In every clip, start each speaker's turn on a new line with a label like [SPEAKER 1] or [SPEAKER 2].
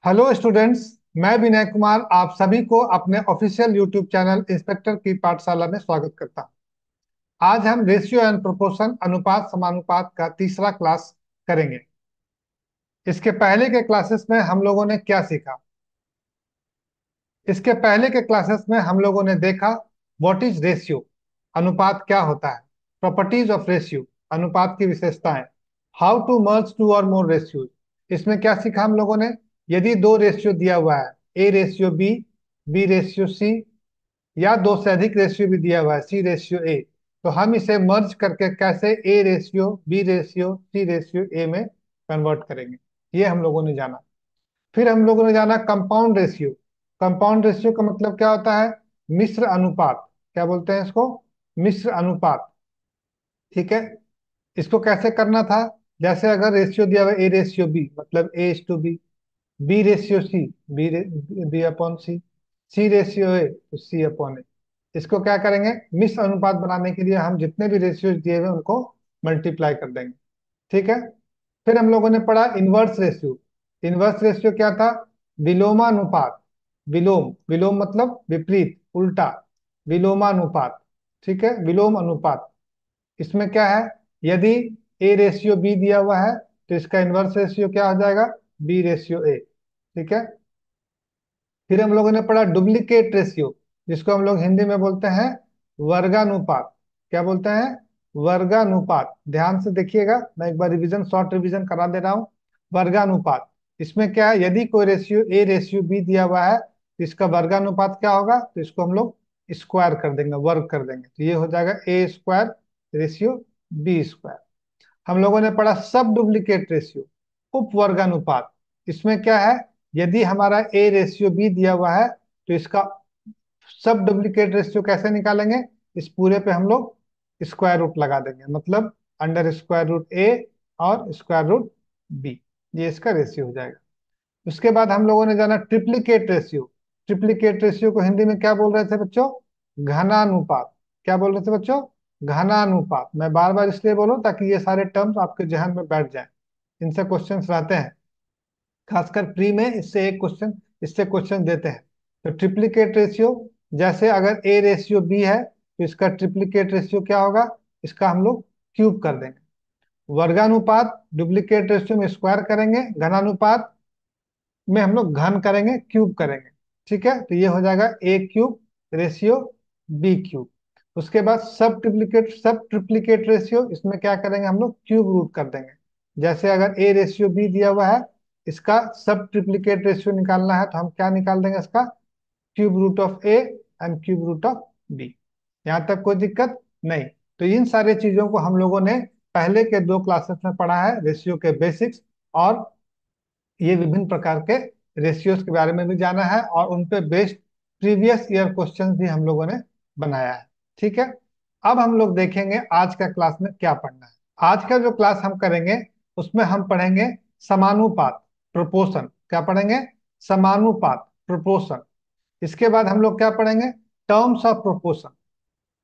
[SPEAKER 1] Hello students. मैं विनय कुमार आप सभी को अपने ऑफिशियल यूट्यूब चैनल इंस्पेक्टर की पाठशाला में स्वागत करता हूं। आज हम रेशियो एंड प्रोपोर्शन अनुपात समानुपात का तीसरा क्लास करेंगे। इसके पहले के क्लासेस में हम लोगों ने क्या सीखा? इसके पहले के क्लासेस में हम लोगों ने देखा व्हाट इज रेशियो, अनुपात क्या होता है, प्रॉपर्टीज ऑफ रेशियो, अनुपात की विशेषताएं, हाउ टू मर्ज टू और मोर रेशियोज। इसमें क्या सीखा हम लोगों ने? यदि दो रेशियो दिया हुआ है, A ratio B, B ratio C, या दो से अधिक रेशियो भी दिया हुआ है, सी रेशियो ए, तो हम इसे मर्ज करके कैसे A ratio B ratio C ratio A में कन्वर्ट करेंगे, ये हम लोगों ने जाना। फिर हम लोगों ने जाना कंपाउंड रेशियो। कंपाउंड रेशियो का मतलब क्या होता है? मिश्र अनुपात। क्या बोलते हैं इसको? मिश्र अनुपात। ठीक है। इसको कैसे करना था? जैसे अगर रेशियो दिया हुआ ए रेशियो बी, मतलब A is to B, B ratio C, B B upon C, C ratio A तो सी अपॉन ए। इसको क्या करेंगे? मिश्र अनुपात बनाने के लिए हम जितने भी रेशियो दिए हुए हैं उनको मल्टीप्लाई कर देंगे। ठीक है। फिर हम लोगों ने पढ़ा इनवर्स रेशियो। इनवर्स रेशियो क्या था? विलोमानुपात। विलोम, विलोम मतलब विपरीत, उल्टा, विलोमानुपात। ठीक है, विलोम अनुपात। इसमें क्या है? यदि ए रेशियो बी दिया हुआ है तो इसका इनवर्स रेशियो क्या हो जाएगा? B ratio A. ठीक है। फिर हम लोगों ने पढ़ा डुप्लीकेट रेशियो, जिसको हम लोग हिंदी में बोलते हैं वर्गानुपात। क्या बोलते हैं? वर्गानुपात। ध्यान से देखिएगा, मैं एक बार रिवीजन, शॉर्ट रिवीजन करा दे रहा हूं। वर्गानुपात, इसमें क्या है? यदि कोई रेशियो ए रेशियो बी दिया हुआ है तो इसका वर्गानुपात क्या होगा? तो इसको हम लोग स्क्वायर कर देंगे, वर्ग कर देंगे, तो ये हो जाएगा ए स्क्वायर रेशियो बी स्क्वायर। हम लोगों ने पढ़ा सब डुप्लीकेट रेशियो, उपवर्गानुपात। इसमें क्या है? यदि हमारा ए रेशियो बी दिया हुआ है तो इसका सब डुप्लीकेट रेशियो कैसे निकालेंगे? इस पूरे पे हम लोग स्क्वायर रूट लगा देंगे, मतलब अंडर स्क्वायर रूट ए और स्क्वायर रूट बी, ये इसका रेशियो हो जाएगा। उसके बाद हम लोगों ने जाना ट्रिप्लीकेट रेशियो। ट्रिप्लीकेट रेशियो को हिंदी में क्या बोल रहे थे बच्चों? घनानुपात। क्या बोल रहे थे बच्चों? घनानुपात। मैं बार बार इसलिए बोलूं ताकि ये सारे टर्म्स आपके जहन में बैठ जाएं, इनसे क्वेश्चंस रहते हैं, खासकर प्री में इससे क्वेश्चन देते हैं। तो ट्रिप्लीकेट रेशियो, जैसे अगर ए रेशियो बी है तो इसका ट्रिप्लीकेट रेशियो क्या होगा? इसका हम लोग क्यूब कर देंगे। वर्गानुपात डुप्लीकेट रेशियो में स्क्वायर करेंगे, घनानुपात में हम लोग घन करेंगे, क्यूब करेंगे। ठीक है, तो ये हो जाएगा ए क्यूब रेशियो बी क्यूब। उसके बाद सब ट्रिप्लीकेट रेशियो, इसमें क्या करेंगे? हम लोग क्यूब रूट कर देंगे। जैसे अगर ए रेशियो बी दिया हुआ है, इसका सब ट्रिप्लीकेट रेशियो निकालना है तो हम क्या निकाल देंगे? इसका cube root of A and cube root of B. यहाँ तक कोई दिक्कत नहीं। तो इन सारी चीजों को हम लोगों ने पहले के दो क्लासेस में पढ़ा है, रेशियो के बेसिक्स, और ये विभिन्न प्रकार के रेशियोज के बारे में भी जाना है, और उन पे बेस्ड प्रीवियस ईयर क्वेश्चंस भी हम लोगों ने बनाया है। ठीक है। अब हम लोग देखेंगे आज का क्लास में क्या पढ़ना है। आज का जो क्लास हम करेंगे उसमें हम पढ़ेंगे समानुपात, प्रोपोर्शन। क्या पढ़ेंगे? समानुपात, प्रोपोर्शन। इसके बाद हम लोग क्या पढ़ेंगे? Terms of proportion.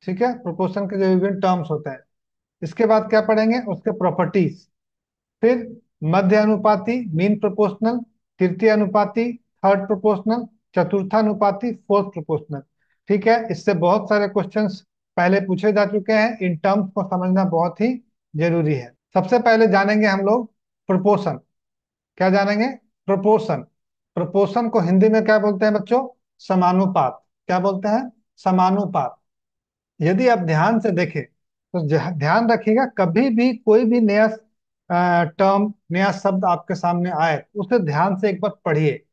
[SPEAKER 1] ठीक है, प्रोपोर्शन के जो विभिन्न टर्म्स होते हैं। इसके बाद क्या पढ़ेंगे? उसके प्रॉपर्टीज। फिर मध्य अनुपाती, मीन प्रोपोर्शनल, तृतीय अनुपाती, थर्ड प्रोपोर्शनल, चतुर्थानुपाती, फोर्थ प्रोपोर्शनल। ठीक है, इससे बहुत सारे क्वेश्चंस पहले पूछे जा चुके हैं, इन टर्म्स को समझना बहुत ही जरूरी है। सबसे पहले जानेंगे हम लोग प्रोपोर्शन। क्या जानेंगे? प्रोपोर्शन। प्रोपोर्शन को हिंदी में क्या बोलते हैं बच्चों? समानुपात। क्या बोलते हैं? समानुपात। यदि आप ध्यान से देखें तो ध्यान रखिएगा, कभी भी कोई भी नया टर्म, नया शब्द आपके सामने आए उसे ध्यान से एक बार पढ़िए।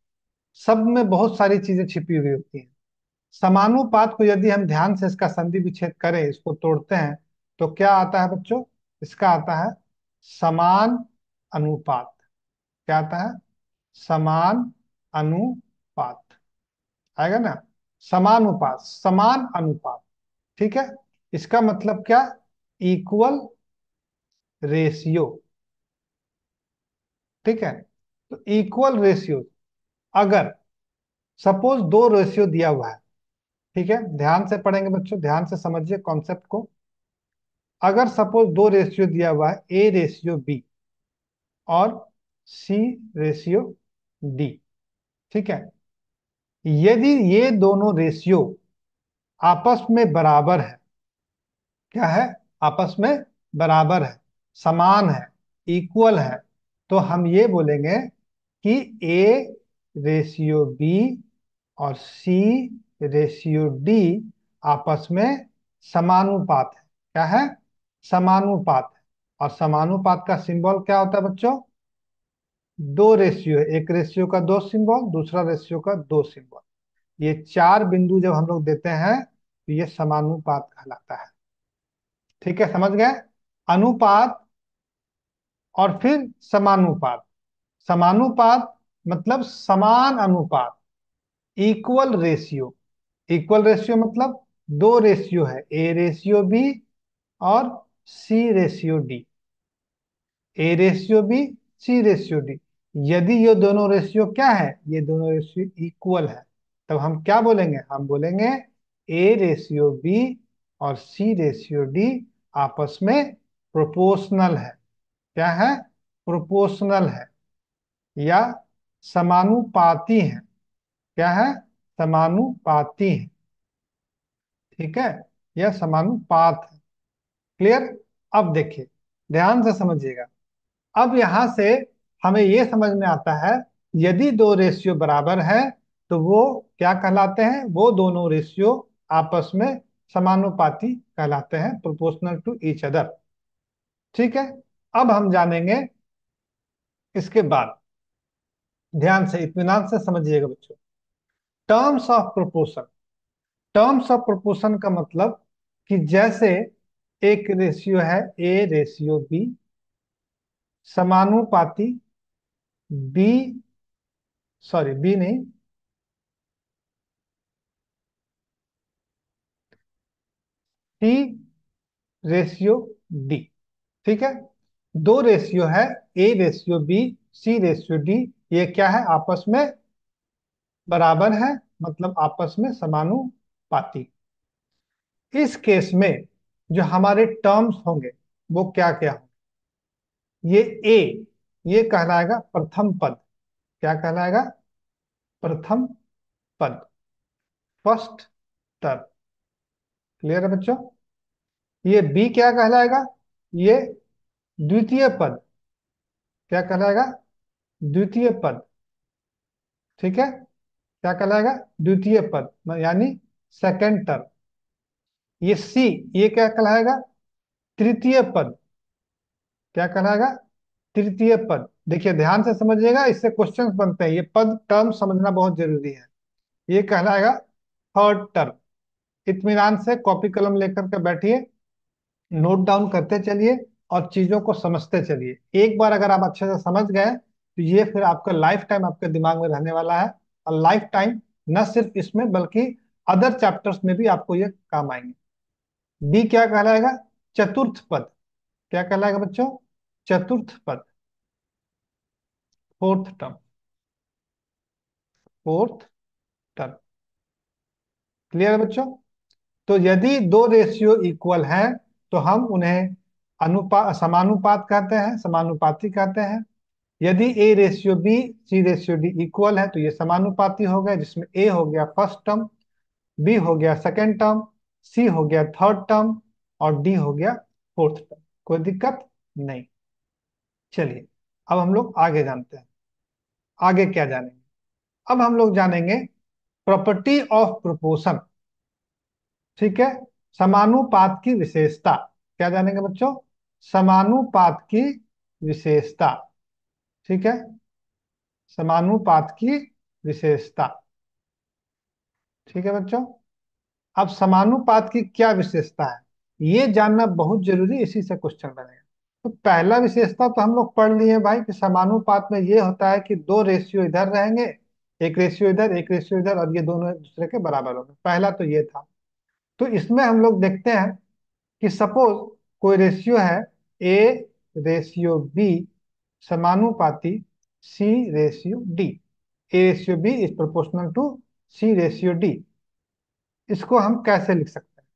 [SPEAKER 1] शब्द में बहुत सारी चीजें छिपी हुई होती हैं। समानुपात को यदि हम ध्यान से इसका संधि विच्छेद करें, इसको तोड़ते हैं, तो क्या आता है बच्चों? इसका आता है समान अनुपात। क्या आता है? समान अनुपात। आएगा ना? समानुपात, समान अनुपात। ठीक है। इसका मतलब क्या? Equal ratio. ठीक है। तो इक्वल रेशियो, अगर सपोज दो रेशियो दिया हुआ है, ठीक है, ध्यान से पढ़ेंगे बच्चों, ध्यान से समझिए कॉन्सेप्ट को। अगर सपोज दो रेशियो दिया हुआ है, ए रेशियो बी और सी रेशियो डी, ठीक है। यदि ये दोनों रेशियो आपस में बराबर है, क्या है, आपस में बराबर है, समान है, इक्वल है, तो हम ये बोलेंगे कि ए रेशियो बी और सी रेशियो डी आपस में समानुपात है। क्या है? समानुपात है। और समानुपात का सिंबल क्या होता है बच्चों? दो रेशियो है, एक रेशियो का दो सिंबल, दूसरा रेशियो का दो सिंबल। ये चार बिंदु जब हम लोग देते हैं तो ये समानुपात कहलाता है। ठीक है, समझ गए? अनुपात और फिर समानुपात। समानुपात मतलब समान अनुपात, इक्वल रेशियो। इक्वल रेशियो मतलब दो रेशियो है, ए रेशियो बी और C ratio D. A ratio B, C ratio D. यदि ये दोनों रेशियो क्या है, ये दोनों रेशियो इक्वल है, तब हम क्या बोलेंगे? हम बोलेंगे ए रेशियो बी और सी रेशियो डी आपस में प्रोपोर्शनल है। क्या है? प्रोपोर्शनल है या समानुपाती है। क्या है? समानुपाती है। ठीक है, यह समानुपात है। क्लियर? अब देखिए, ध्यान से समझिएगा। अब यहां से हमें यह समझ में आता है, यदि दो रेशियो बराबर है तो वो क्या कहलाते हैं? वो दोनों रेशियो आपस में समानुपाती कहलाते हैं, प्रोपोर्शनल टू ईच अदर। ठीक है, अब हम जानेंगे इसके बाद। ध्यान से, इत्मीनान से समझिएगा बच्चों। Terms of proportion. Terms of proportion का मतलब कि जैसे एक रेशियो है ए रेशियो बी, समानुपाती बी, सॉरी बी नहीं, सी रेशियो डी। ठीक है, दो रेशियो है, A ratio B, C ratio D. ये क्या है? आपस में बराबर है, मतलब आपस में समानुपाती। इस केस में जो हमारे टर्म्स होंगे वो क्या क्या होंगे? ये ए, ये कहलाएगा प्रथम पद। क्या कहलाएगा? प्रथम पद, फर्स्ट टर्म। क्लियर है बच्चों? ये बी क्या कहलाएगा? ये द्वितीय पद। क्या कहलाएगा? द्वितीय पद। ठीक है, क्या कहलाएगा? द्वितीय पद, यानी सेकंड टर्म। ये सी, ये क्या कहलाएगा? तृतीय पद। क्या कहलाएगा? तृतीय पद। देखिए ध्यान से समझिएगा, इससे क्वेश्चंस बनते हैं, ये पद टर्म समझना बहुत जरूरी है। ये कहलाएगा थर्ड टर्म। इत्मीनान से कॉपी कलम लेकर के बैठिए, नोट डाउन करते चलिए और चीजों को समझते चलिए। एक बार अगर आप अच्छे से समझ गए तो ये फिर आपका लाइफ टाइम आपके दिमाग में रहने वाला है। और लाइफ टाइम न सिर्फ इसमें बल्कि अदर चैप्टर्स में भी आपको ये काम आएंगे। बी क्या कहलाएगा? चतुर्थ पद। क्या कहलाएगा बच्चों? चतुर्थ पद, fourth term. Fourth term. Clear है बच्चों? तो यदि दो रेशियो इक्वल हैं तो हम उन्हें समानुपात कहते हैं, समानुपाती कहते हैं। यदि A ratio B, C ratio D equal है तो ये समानुपाती हो गए, जिसमें ए हो गया फर्स्ट टर्म, बी हो गया सेकंड टर्म, सी हो गया थर्ड टर्म और डी हो गया फोर्थ टर्म। कोई दिक्कत नहीं। चलिए, अब हम लोग आगे जानते हैं। आगे क्या जानेंगे? अब हम लोग जानेंगे प्रॉपर्टी ऑफ प्रोपोर्शन। ठीक है, समानुपात की विशेषता। क्या जानेंगे बच्चों? समानुपात की विशेषता। ठीक है, समानुपात की विशेषता। ठीक है बच्चों, अब समानुपात की क्या विशेषता है ये जानना बहुत जरूरी, इसी से क्वेश्चन बनेगा। तो पहला विशेषता तो हम लोग पढ़ लिए भाई कि समानुपात में ये होता है कि दो रेशियो इधर रहेंगे, एक रेशियो इधर, एक रेशियो इधर, और ये दोनों एक दूसरे के बराबर होंगे। पहला तो ये था। तो इसमें हम लोग देखते हैं कि सपोज कोई रेशियो है ए रेशियो बी समानुपाती C ratio D. A ratio B is proportional to C ratio D. इसको हम कैसे लिख सकते हैं?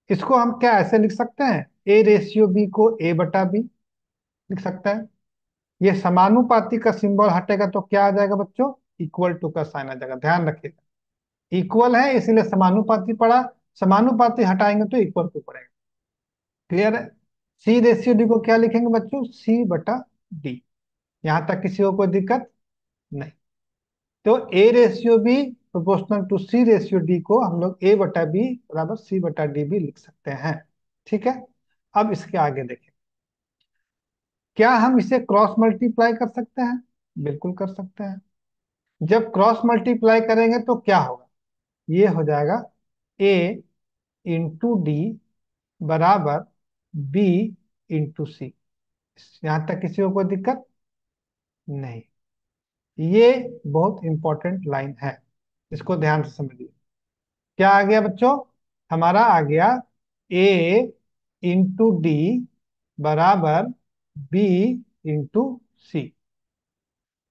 [SPEAKER 1] इसको हम क्या ऐसे लिख सकते हैं? ए रेशियो बी को ए बटा बी लिख सकते हैं। ये समानुपाती का सिंबल हटेगा तो क्या आ जाएगा बच्चों? इक्वल टू का साइन आ जाएगा, ध्यान रखिएगा। इक्वल है इसीलिए समानुपाती पड़ा, समानुपाती हटाएंगे तो इक्वल टू पड़ेगा। क्लियर है? सी रेशियो डी को क्या लिखेंगे बच्चों? सी बटा डी। यहां तक किसी को कोई दिक्कत नहीं। तो A ratio B proportional to C ratio D को हम लोग ए बटा बी बराबर सी बटा डी भी लिख सकते हैं। ठीक है, अब इसके आगे देखें। क्या हम इसे क्रॉस मल्टीप्लाई कर सकते हैं? बिल्कुल कर सकते हैं। जब क्रॉस मल्टीप्लाई करेंगे तो क्या होगा? ये हो जाएगा ए इंटू डी बराबर बी इंटू सी। यहां तक किसी को कोई दिक्कत नहीं। ये बहुत इंपॉर्टेंट लाइन है, इसको ध्यान से समझिए। क्या आ गया बच्चों? हमारा आ गया ए इंटू डी बराबर बी इंटू सी।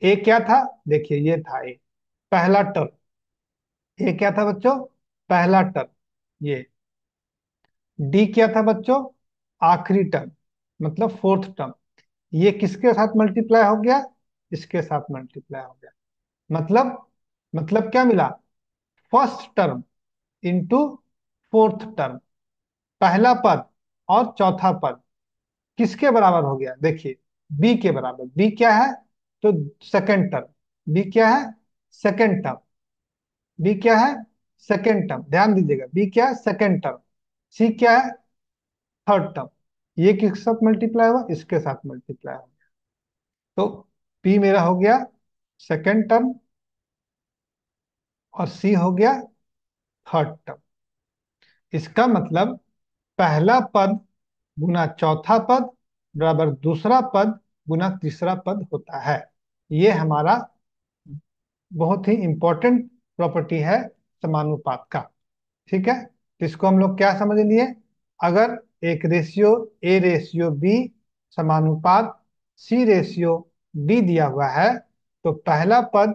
[SPEAKER 1] ए क्या था? देखिए ये था ए, पहला टर्म। ए क्या था बच्चों? पहला टर्म। ये डी क्या था बच्चों? आखिरी टर्म, मतलब फोर्थ टर्म। ये किसके साथ मल्टीप्लाई हो गया? इसके साथ मल्टीप्लाई हो गया। मतलब क्या मिला? First term into fourth term. पहला पद और चौथा पद किसके बराबर हो गया? देखिए बी के बराबर। बी क्या है? तो सेकंड टर्म। बी क्या है? Second term. बी क्या है? Second term. ध्यान दीजिएगा, बी क्या है? Second term. सी क्या है? Third term. ये किसके साथ मल्टीप्लाई हुआ? इसके साथ मल्टीप्लाई हो गया। तो पी मेरा हो गया सेकंड टर्म और सी हो गया थर्ड टर्म। इसका मतलब पहला पद गुना चौथा पद बराबर दूसरा पद गुना तीसरा पद होता है। ये हमारा बहुत ही इंपॉर्टेंट प्रॉपर्टी है समानुपात का। ठीक है, तो इसको हम लोग क्या समझ लिए? अगर एक रेशियो ए रेशियो बी समानुपात सी रेशियो डी दिया हुआ है, तो पहला पद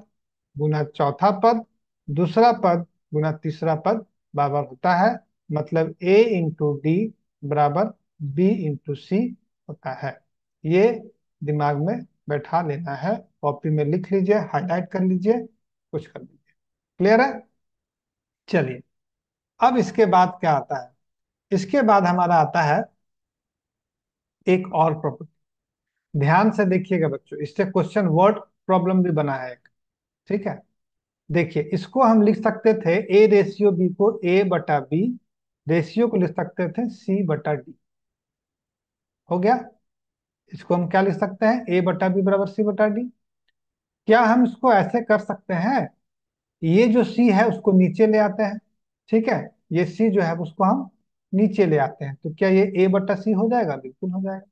[SPEAKER 1] गुना चौथा पद, दूसरा पद गुना तीसरा पद बराबर होता है। मतलब ए इंटू डी बराबर बी इंटू सी होता है। ये दिमाग में बैठा लेना है, कॉपी में लिख लीजिए, हाईलाइट कर लीजिए, कुछ कर लीजिए। क्लियर है? चलिए, अब इसके बाद क्या आता है? इसके बाद हमारा आता है एक और प्रॉपर्टी। ध्यान से देखिएगा बच्चों, इससे क्वेश्चन वर्ड प्रॉब्लम भी बना है एक। ठीक है, देखिए इसको हम लिख सकते थे ए रेशियो बी को ए बटा बी, रेशियो को लिख सकते थे सी बटा डी। हो गया। इसको हम क्या लिख सकते हैं? ए बटा बी बराबर सी बटा डी। क्या हम इसको ऐसे कर सकते हैं? ये जो सी है उसको नीचे ले आते हैं। ठीक है, ये सी जो है उसको हम नीचे ले आते हैं, तो क्या ये ए बटा सी हो जाएगा? बिल्कुल हो जाएगा।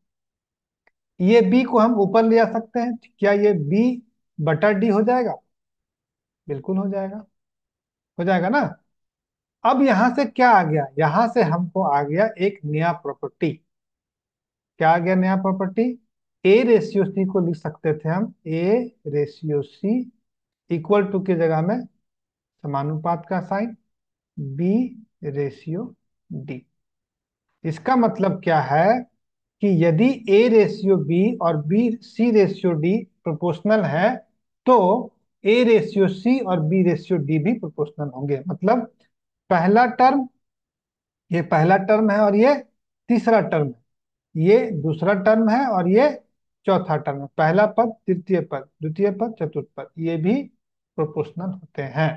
[SPEAKER 1] ये बी को हम ऊपर ले आ सकते हैं, क्या ये बी बटा डी हो जाएगा? बिल्कुल हो जाएगा। हो जाएगा ना? अब यहां से क्या आ गया? यहां से हमको आ गया एक नया प्रॉपर्टी। क्या आ गया नया प्रॉपर्टी? ए रेशियो सी को लिख सकते थे हम A ratio C equal to की जगह में समानुपात का साइन बी रेशियो डी। इसका मतलब क्या है कि यदि ए रेशियो बी और B C ratio D proportional है, तो ए रेशियो सी और बी रेशियो डी भी प्रोपोर्शनल होंगे। मतलब पहला टर्म, ये पहला टर्म है और ये तीसरा टर्म है, ये दूसरा टर्म है और ये चौथा टर्म है। पहला पद, तृतीय पद, द्वितीय पद, चतुर्थ पद, ये भी प्रोपोर्शनल होते हैं।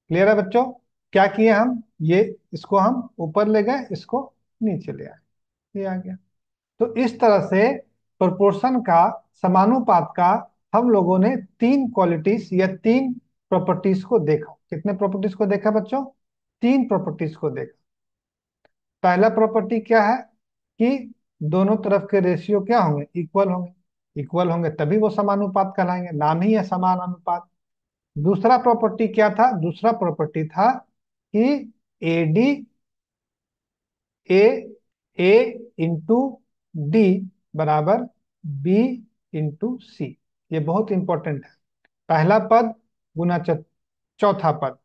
[SPEAKER 1] क्लियर है बच्चों? क्या किए हम? ये इसको हम ऊपर ले गए, इसको नीचे ले आए, ये आ गया। तो इस तरह से प्रोपोर्शन का, समानुपात का, हम लोगों ने तीन क्वालिटीज या तीन प्रॉपर्टीज को देखा। कितने प्रॉपर्टीज को देखा बच्चों? तीन प्रॉपर्टीज को देखा। पहला प्रॉपर्टी क्या है कि दोनों तरफ के रेशियो क्या होंगे? इक्वल होंगे। इक्वल होंगे तभी वो समानुपात कहलाएंगे, नाम ही है समान अनुपात। दूसरा प्रॉपर्टी क्या था? दूसरा प्रॉपर्टी था कि एडी ए ए इंटू डी बराबर बी इंटू सी। ये बहुत इंपॉर्टेंट है। पहला पद गुना चौथा पद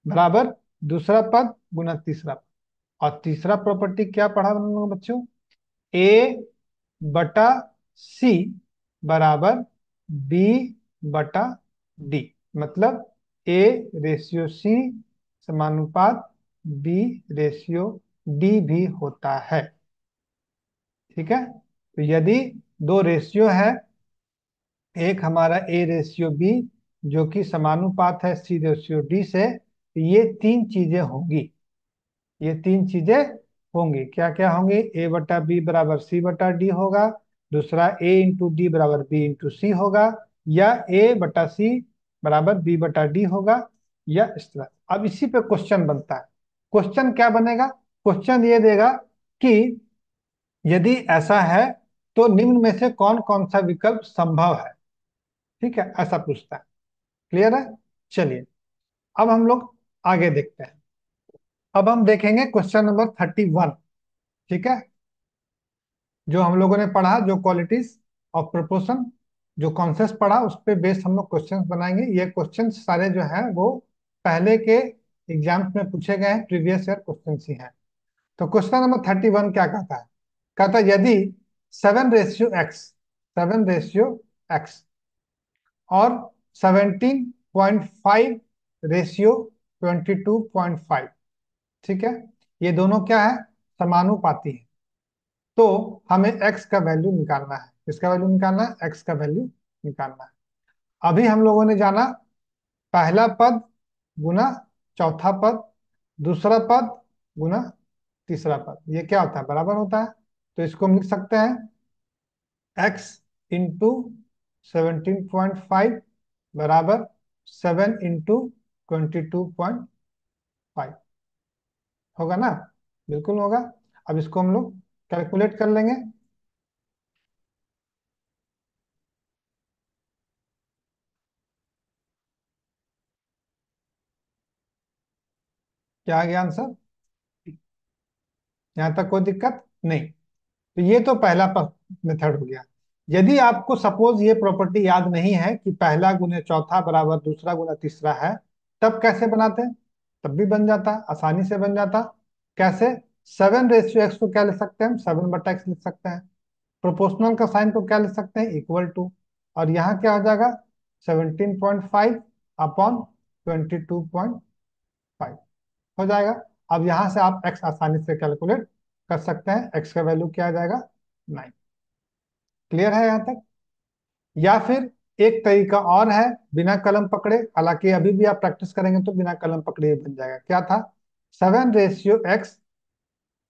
[SPEAKER 1] बराबर दूसरा पद गुना तीसरा पद। और तीसरा प्रॉपर्टी क्या पढ़ा हम लोगों ने बच्चों? ए बटा सी बराबर बी बटा डी। मतलब ए रेशियो सी समानुपात बी रेशियो डी भी होता है। ठीक है, तो यदि दो रेशियो है, एक हमारा ए रेशियो बी जो कि समानुपात है सी रेशियो डी से, तो ये तीन चीजें होंगी। ये तीन चीजें होंगी, क्या क्या होंगी? ए बटा बी बराबर सी बटा डी होगा, दूसरा ए इंटू डी बराबर बी इंटू सी होगा, या ए बटा सी बराबर बी बटा डी होगा, या इस तरह। अब इसी पे क्वेश्चन बनता है। क्वेश्चन क्या बनेगा? क्वेश्चन ये देगा कि यदि ऐसा है तो निम्न में से कौन कौन सा विकल्प संभव है। ठीक है, ऐसा पूछता है। क्लियर है? चलिए, अब हम लोग आगे देखते हैं। अब हम देखेंगे क्वेश्चन नंबर 31। ठीक है, जो हम लोगों ने पढ़ा, जो क्वालिटीज ऑफ प्रोपोर्शन, जो कॉन्सेप्ट पढ़ा, उस पे बेस्ड हम लोग क्वेश्चंस बनाएंगे। ये क्वेश्चंस सारे जो हैं वो पहले के एग्जाम्स में पूछे गए हैं, प्रीवियस ईयर क्वेश्चंस ही हैं। तो क्वेश्चन नंबर 31 क्या कहता है? कहता है यदि 7:x, 7:x और 17.5 रेशियो 22.5, ठीक है, ये दोनों क्या है? समानुपाती है। तो हमें x का वैल्यू निकालना है। किसका वैल्यू निकालना है? x का वैल्यू निकालना है। अभी हम लोगों ने जाना पहला पद गुना चौथा पद, दूसरा पद गुना तीसरा पद, ये क्या होता है? बराबर होता है। तो इसको हम लिख सकते हैं x इंटू 17.5 बराबर 7 इंटू 22.5। होगा ना? बिल्कुल होगा। अब इसको हम लोग कैलकुलेट कर लेंगे। क्या आ गया आंसर? यहाँ तक कोई दिक्कत नहीं? तो ये तो पहला मेथड हो गया। यदि आपको सपोज ये प्रॉपर्टी याद नहीं है कि पहला गुने चौथा बराबर दूसरा गुना तीसरा है, तब कैसे बनाते हैं? तब भी बन जाता, आसानी से बन जाता। कैसे? 7:x को क्या लिख सकते हैं हम? 7/x लिख सकते हैं। प्रोपोर्शनल का साइन को क्या लिख सकते हैं? Equal to. और यहाँ क्या हो जाएगा? 17.5 अपॉन 22.5 हो जाएगा। अब यहां से आप x आसानी से कैलकुलेट कर सकते हैं। x का वैल्यू क्या आ जाएगा? 9। क्लियर है यहाँ तक? या फिर एक तरीका और है बिना कलम पकड़े, हालांकि अभी भी आप प्रैक्टिस करेंगे तो बिना कलम पकड़े ही बन जाएगा। क्या था? 7:x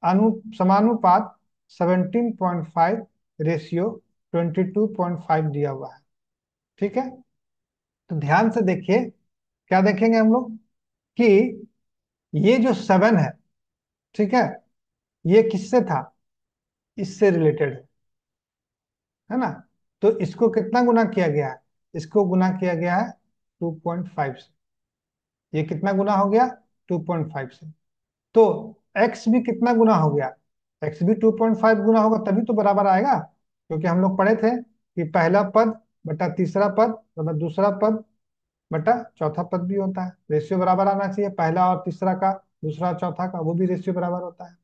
[SPEAKER 1] अनु समानुपात 17.5 रेशियो 22.5 दिया हुआ है। ठीक है, तो ध्यान से देखिए। क्या देखेंगे हम लोग कि ये जो 7 है, ठीक है, ये किससे था? इससे रिलेटेड है ना? तो इसको कितना गुना किया गया है? इसको गुना किया गया है 2.5 से। ये कितना गुना हो गया? 2.5 से। तो x भी कितना गुना हो गया? x भी 2.5 गुना होगा, तभी तो बराबर आएगा। क्योंकि हम लोग पढ़े थे कि पहला पद बटा तीसरा पद बटा दूसरा पद बटा चौथा पद भी होता है। रेशियो बराबर आना चाहिए, पहला और तीसरा का, दूसरा और चौथा का, वो भी रेशियो बराबर होता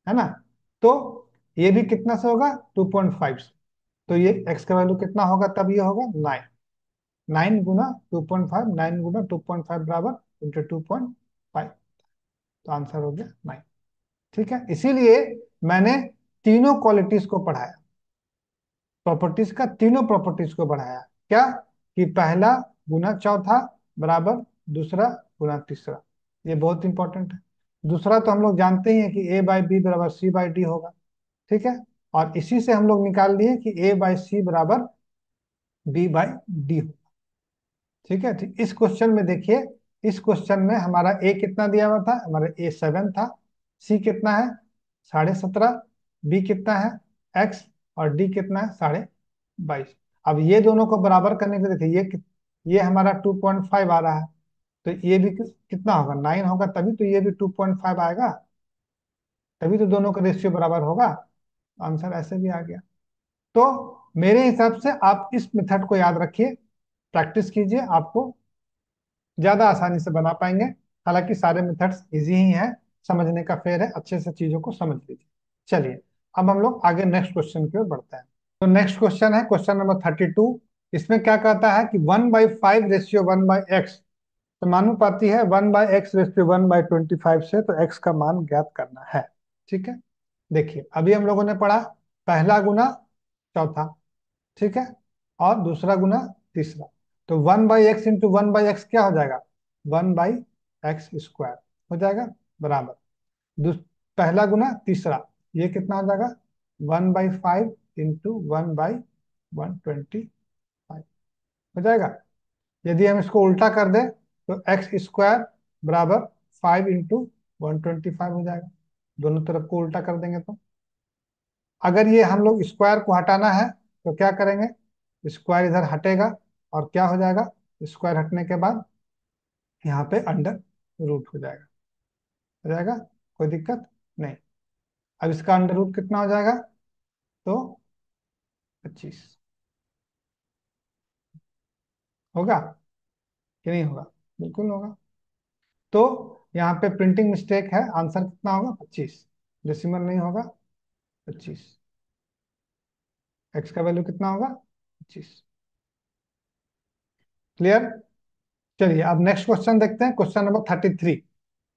[SPEAKER 1] है ना? तो ये भी कितना से होगा? 2.5 से। तो ये x का वैल्यू कितना होगा? तब ये होगा 9। 9 गुना 2.5, 9 गुना 2.5 बराबर 22.5। तो आंसर हो गया 9। ठीक है, इसीलिए मैंने तीनों क्वालिटीज को पढ़ाया, प्रॉपर्टीज का तीनों प्रॉपर्टीज को बढ़ाया। क्या? कि पहला गुना चौथा बराबर दूसरा गुना तीसरा। ये बहुत इंपॉर्टेंट है। दूसरा तो हम लोग जानते ही हैं कि ए बाई बी बराबर सी बाई डी होगा। ठीक है, और इसी से हम लोग निकाल लिए कि ए बाई सी बराबर बी बाई डी होगा। ठीक है, ठीक। इस क्वेश्चन में देखिए, इस क्वेश्चन में हमारा ए कितना दिया हुआ था? हमारा ए 7 था। सी कितना है? 17.5। बी कितना है? एक्स। और डी कितना है? 22.5। अब ये दोनों को बराबर करने के लिए देखिए, ये हमारा 2.5 आ रहा है। तो ये भी कितना होगा? 9 होगा, तभी तो ये भी 2.5 आएगा। तभी तो दोनों का रेशियो बराबर होगा। आंसर ऐसे भी आ गया। तो मेरे हिसाब से आप इस मेथड को याद रखिए, प्रैक्टिस कीजिए, आपको ज्यादा आसानी से बना पाएंगे। हालांकि सारे मेथड्स इजी ही हैं, समझने का फेर है, अच्छे से चीजों को समझ लीजिए। चलिए, अब हम लोग आगे नेक्स्ट क्वेश्चन की ओर बढ़ते हैं। तो नेक्स्ट क्वेश्चन है क्वेश्चन नंबर 32। इसमें क्या कहता है कि 1/5 रेशियो 1/x समानुपाती है 1/x रेशियो 1/25 से, तो x का मान ज्ञात करना है। ठीक है, देखिए अभी हम लोगों ने पढ़ा पहला गुना चौथा, ठीक है, और दूसरा गुना तीसरा। तो 1/x इंटू 1/x क्या हो जाएगा, 1/x² हो जाएगा, बराबर पहला गुना तीसरा, ये कितना हो जाएगा, 1/5 इंटू 1/125 हो जाएगा। यदि हम इसको उल्टा कर दें तो x² बराबर 5 इंटू 125 हो जाएगा। दोनों तरफ को उल्टा कर देंगे तो अगर ये हम लोग स्क्वायर को हटाना है तो क्या करेंगे, स्क्वायर इधर हटेगा और क्या हो जाएगा, स्क्वायर हटने के बाद यहाँ पे अंडर रूट हो जाएगा, कोई दिक्कत नहीं। अब इसका अंडर रूट कितना हो जाएगा, तो 25 होगा कि नहीं होगा, बिल्कुल होगा। तो यहाँ पे प्रिंटिंग मिस्टेक है, आंसर कितना होगा, 25, डेसिमल नहीं होगा, 25। एक्स का वैल्यू कितना होगा, 25। क्लियर। चलिए अब नेक्स्ट क्वेश्चन देखते हैं, क्वेश्चन नंबर 33।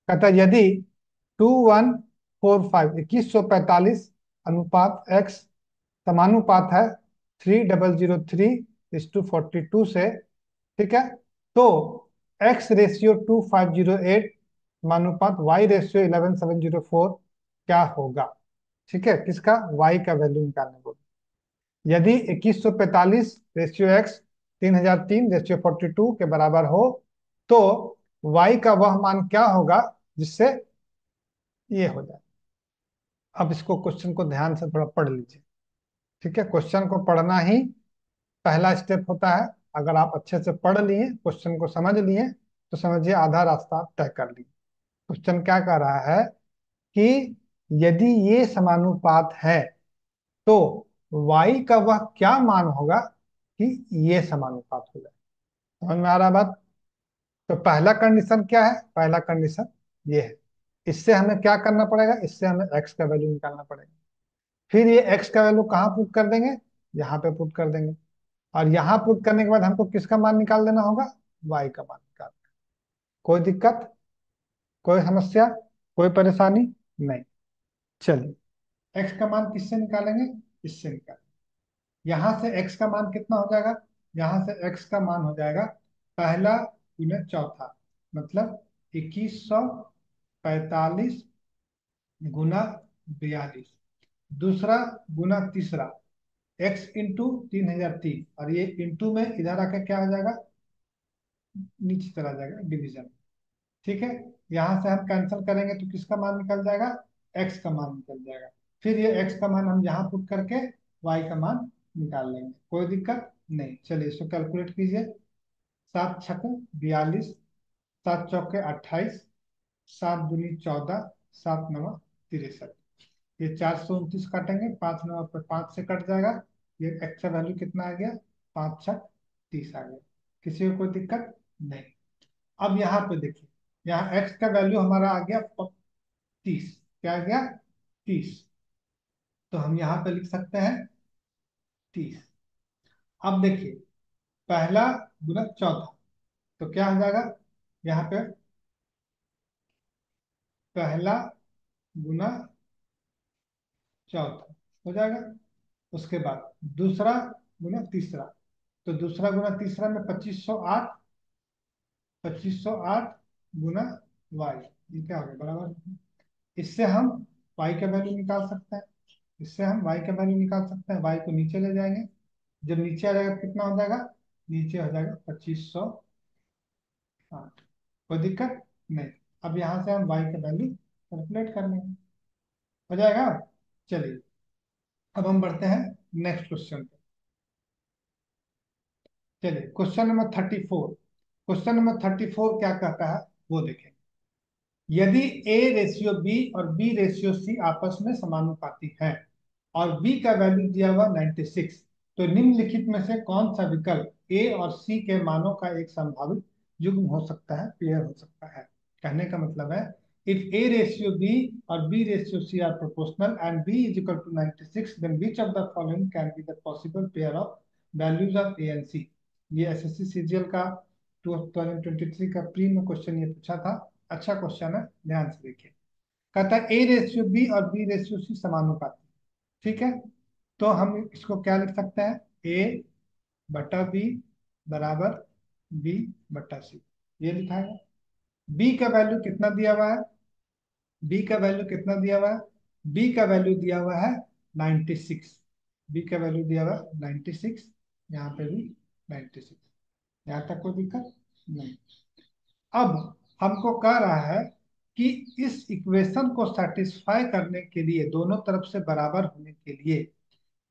[SPEAKER 1] कहता है यदि 2145 अनुपात x समानुपात है 3003:42 से, ठीक है, तो x रेशियो 2508 समानुपात y रेशियो 11704 क्या होगा। ठीक है, किसका, y का वैल्यू निकालने को। यदि 2145 रेशियो x 3003:42 के बराबर हो तो y का वह मान क्या होगा जिससे ये हो जाए। अब इसको क्वेश्चन को ध्यान से थोड़ा पढ़ लीजिए। ठीक है, क्वेश्चन को पढ़ना ही पहला स्टेप होता है। अगर आप अच्छे से पढ़ लिए, क्वेश्चन को समझ लिए, तो समझिए आधा रास्ता आप तय कर लिए। क्वेश्चन क्या कह रहा है कि यदि ये समानुपात है तो y का वह क्या मान होगा कि ये समानुपात हो जाए। समझ में आ रहा है बात। तो पहला कंडीशन क्या है, पहला कंडीशन ये है। इससे हमें क्या करना पड़ेगा, इससे हमें x का वैल्यू निकालना पड़ेगा। फिर ये x का वैल्यू कहाँ पुट कर देंगे, यहाँ पे पुट कर देंगे। और यहाँ पुट करने के बाद हमको किसका मान निकाल देना होगा, y का मान निकाल। कोई दिक्कत, कोई समस्या, कोई परेशानी नहीं। चलिए x का मान किससे निकालेंगे, इससे निकालेंगे। यहाँ से x का मान कितना हो जाएगा, यहाँ से x का मान हो जाएगा पहला गुना चौथा, मतलब 2145 गुना 42, दूसरा गुना तीसरा x इंटू 3003, और ये इंटू में इधर आकर क्या हो जाएगा, नीचे चला जाएगा डिवीजन। ठीक है, यहाँ से हम कैंसिल करेंगे तो किसका मान निकल जाएगा, x का मान निकल जाएगा। फिर ये x का मान हम यहाँ पुट करके y का मान निकाल लेंगे, कोई दिक्कत नहीं। चलिए इसको कैलकुलेट कीजिए। 7×6 = 42, 7×4 = 28, 7×2 = 14, 7×9 = 63। ये 429 काटेंगे, 5×9 पे 5 से कट जाएगा। ये एक्स का वैल्यू कितना आ गया, 5×6 = 30 आ गया। किसी को कोई दिक्कत नहीं। अब यहाँ पे देखिए, यहाँ एक्स का वैल्यू हमारा आ गया 30, क्या आ गया, 30। तो हम यहाँ पे लिख सकते हैं 30। अब देखिए पहला गुना चौथा, तो क्या हो जाएगा, यहाँ पे पहला गुना चौथा हो जाएगा। उसके बाद दूसरा गुना तीसरा, तो दूसरा गुना तीसरा में 2508, 2508 गुना वाई, ये क्या हो गया, बराबर। इससे हम वाई का वैल्यू निकाल सकते हैं, इससे हम वाई का वैल्यू निकाल सकते हैं। वाई को नीचे ले जाएंगे, जब नीचे आ जाएगा कितना हो जाएगा, नीचे हो जाएगा 2508। कोई दिक्कत नहीं। अब यहाँ से हम वाई का वैल्यू कैलकुलेट कर लेंगे, हो जाएगा। चलिए अब हम बढ़ते हैं नेक्स्ट क्वेश्चन पे। चलिए क्वेश्चन नंबर 34। क्वेश्चन नंबर 34 क्या कहता है वो देखें। यदि A/B और B/C आपस में समानुपाती है और B का वैल्यू दिया हुआ 96, तो निम्नलिखित में से कौन सा विकल्प A और C के मानों का एक संभावित युग्म हो सकता है, पेयर हो सकता है। कहने का मतलब है, if A/B और B/C are proportional and B is equal to 96, then which of the following can be the possible pair of values of A and C. ये एसएससी सीजीएल का 2023 का प्री में क्वेश्चन ये पूछा था। अच्छा क्वेश्चन है, ध्यान से देखिए। कहता है ए रेशियो बी और बी रेशियो सी समानुपाती। ठीक है, तो हम इसको क्या लिख सकते हैं, ए बटा बी बराबर बी बटा सी, ये लिखा है। बी का वैल्यू कितना दिया हुआ है, बी का वैल्यू कितना दिया हुआ है, बी का वैल्यू दिया हुआ है 96। बी का वैल्यू दिया हुआ है 96, यहाँ पे भी 96। यहाँ तक कोई दिक्कत नहीं। अब हमको कह रहा है कि इस इक्वेशन को सेटिस्फाई करने के लिए, दोनों तरफ से बराबर होने के लिए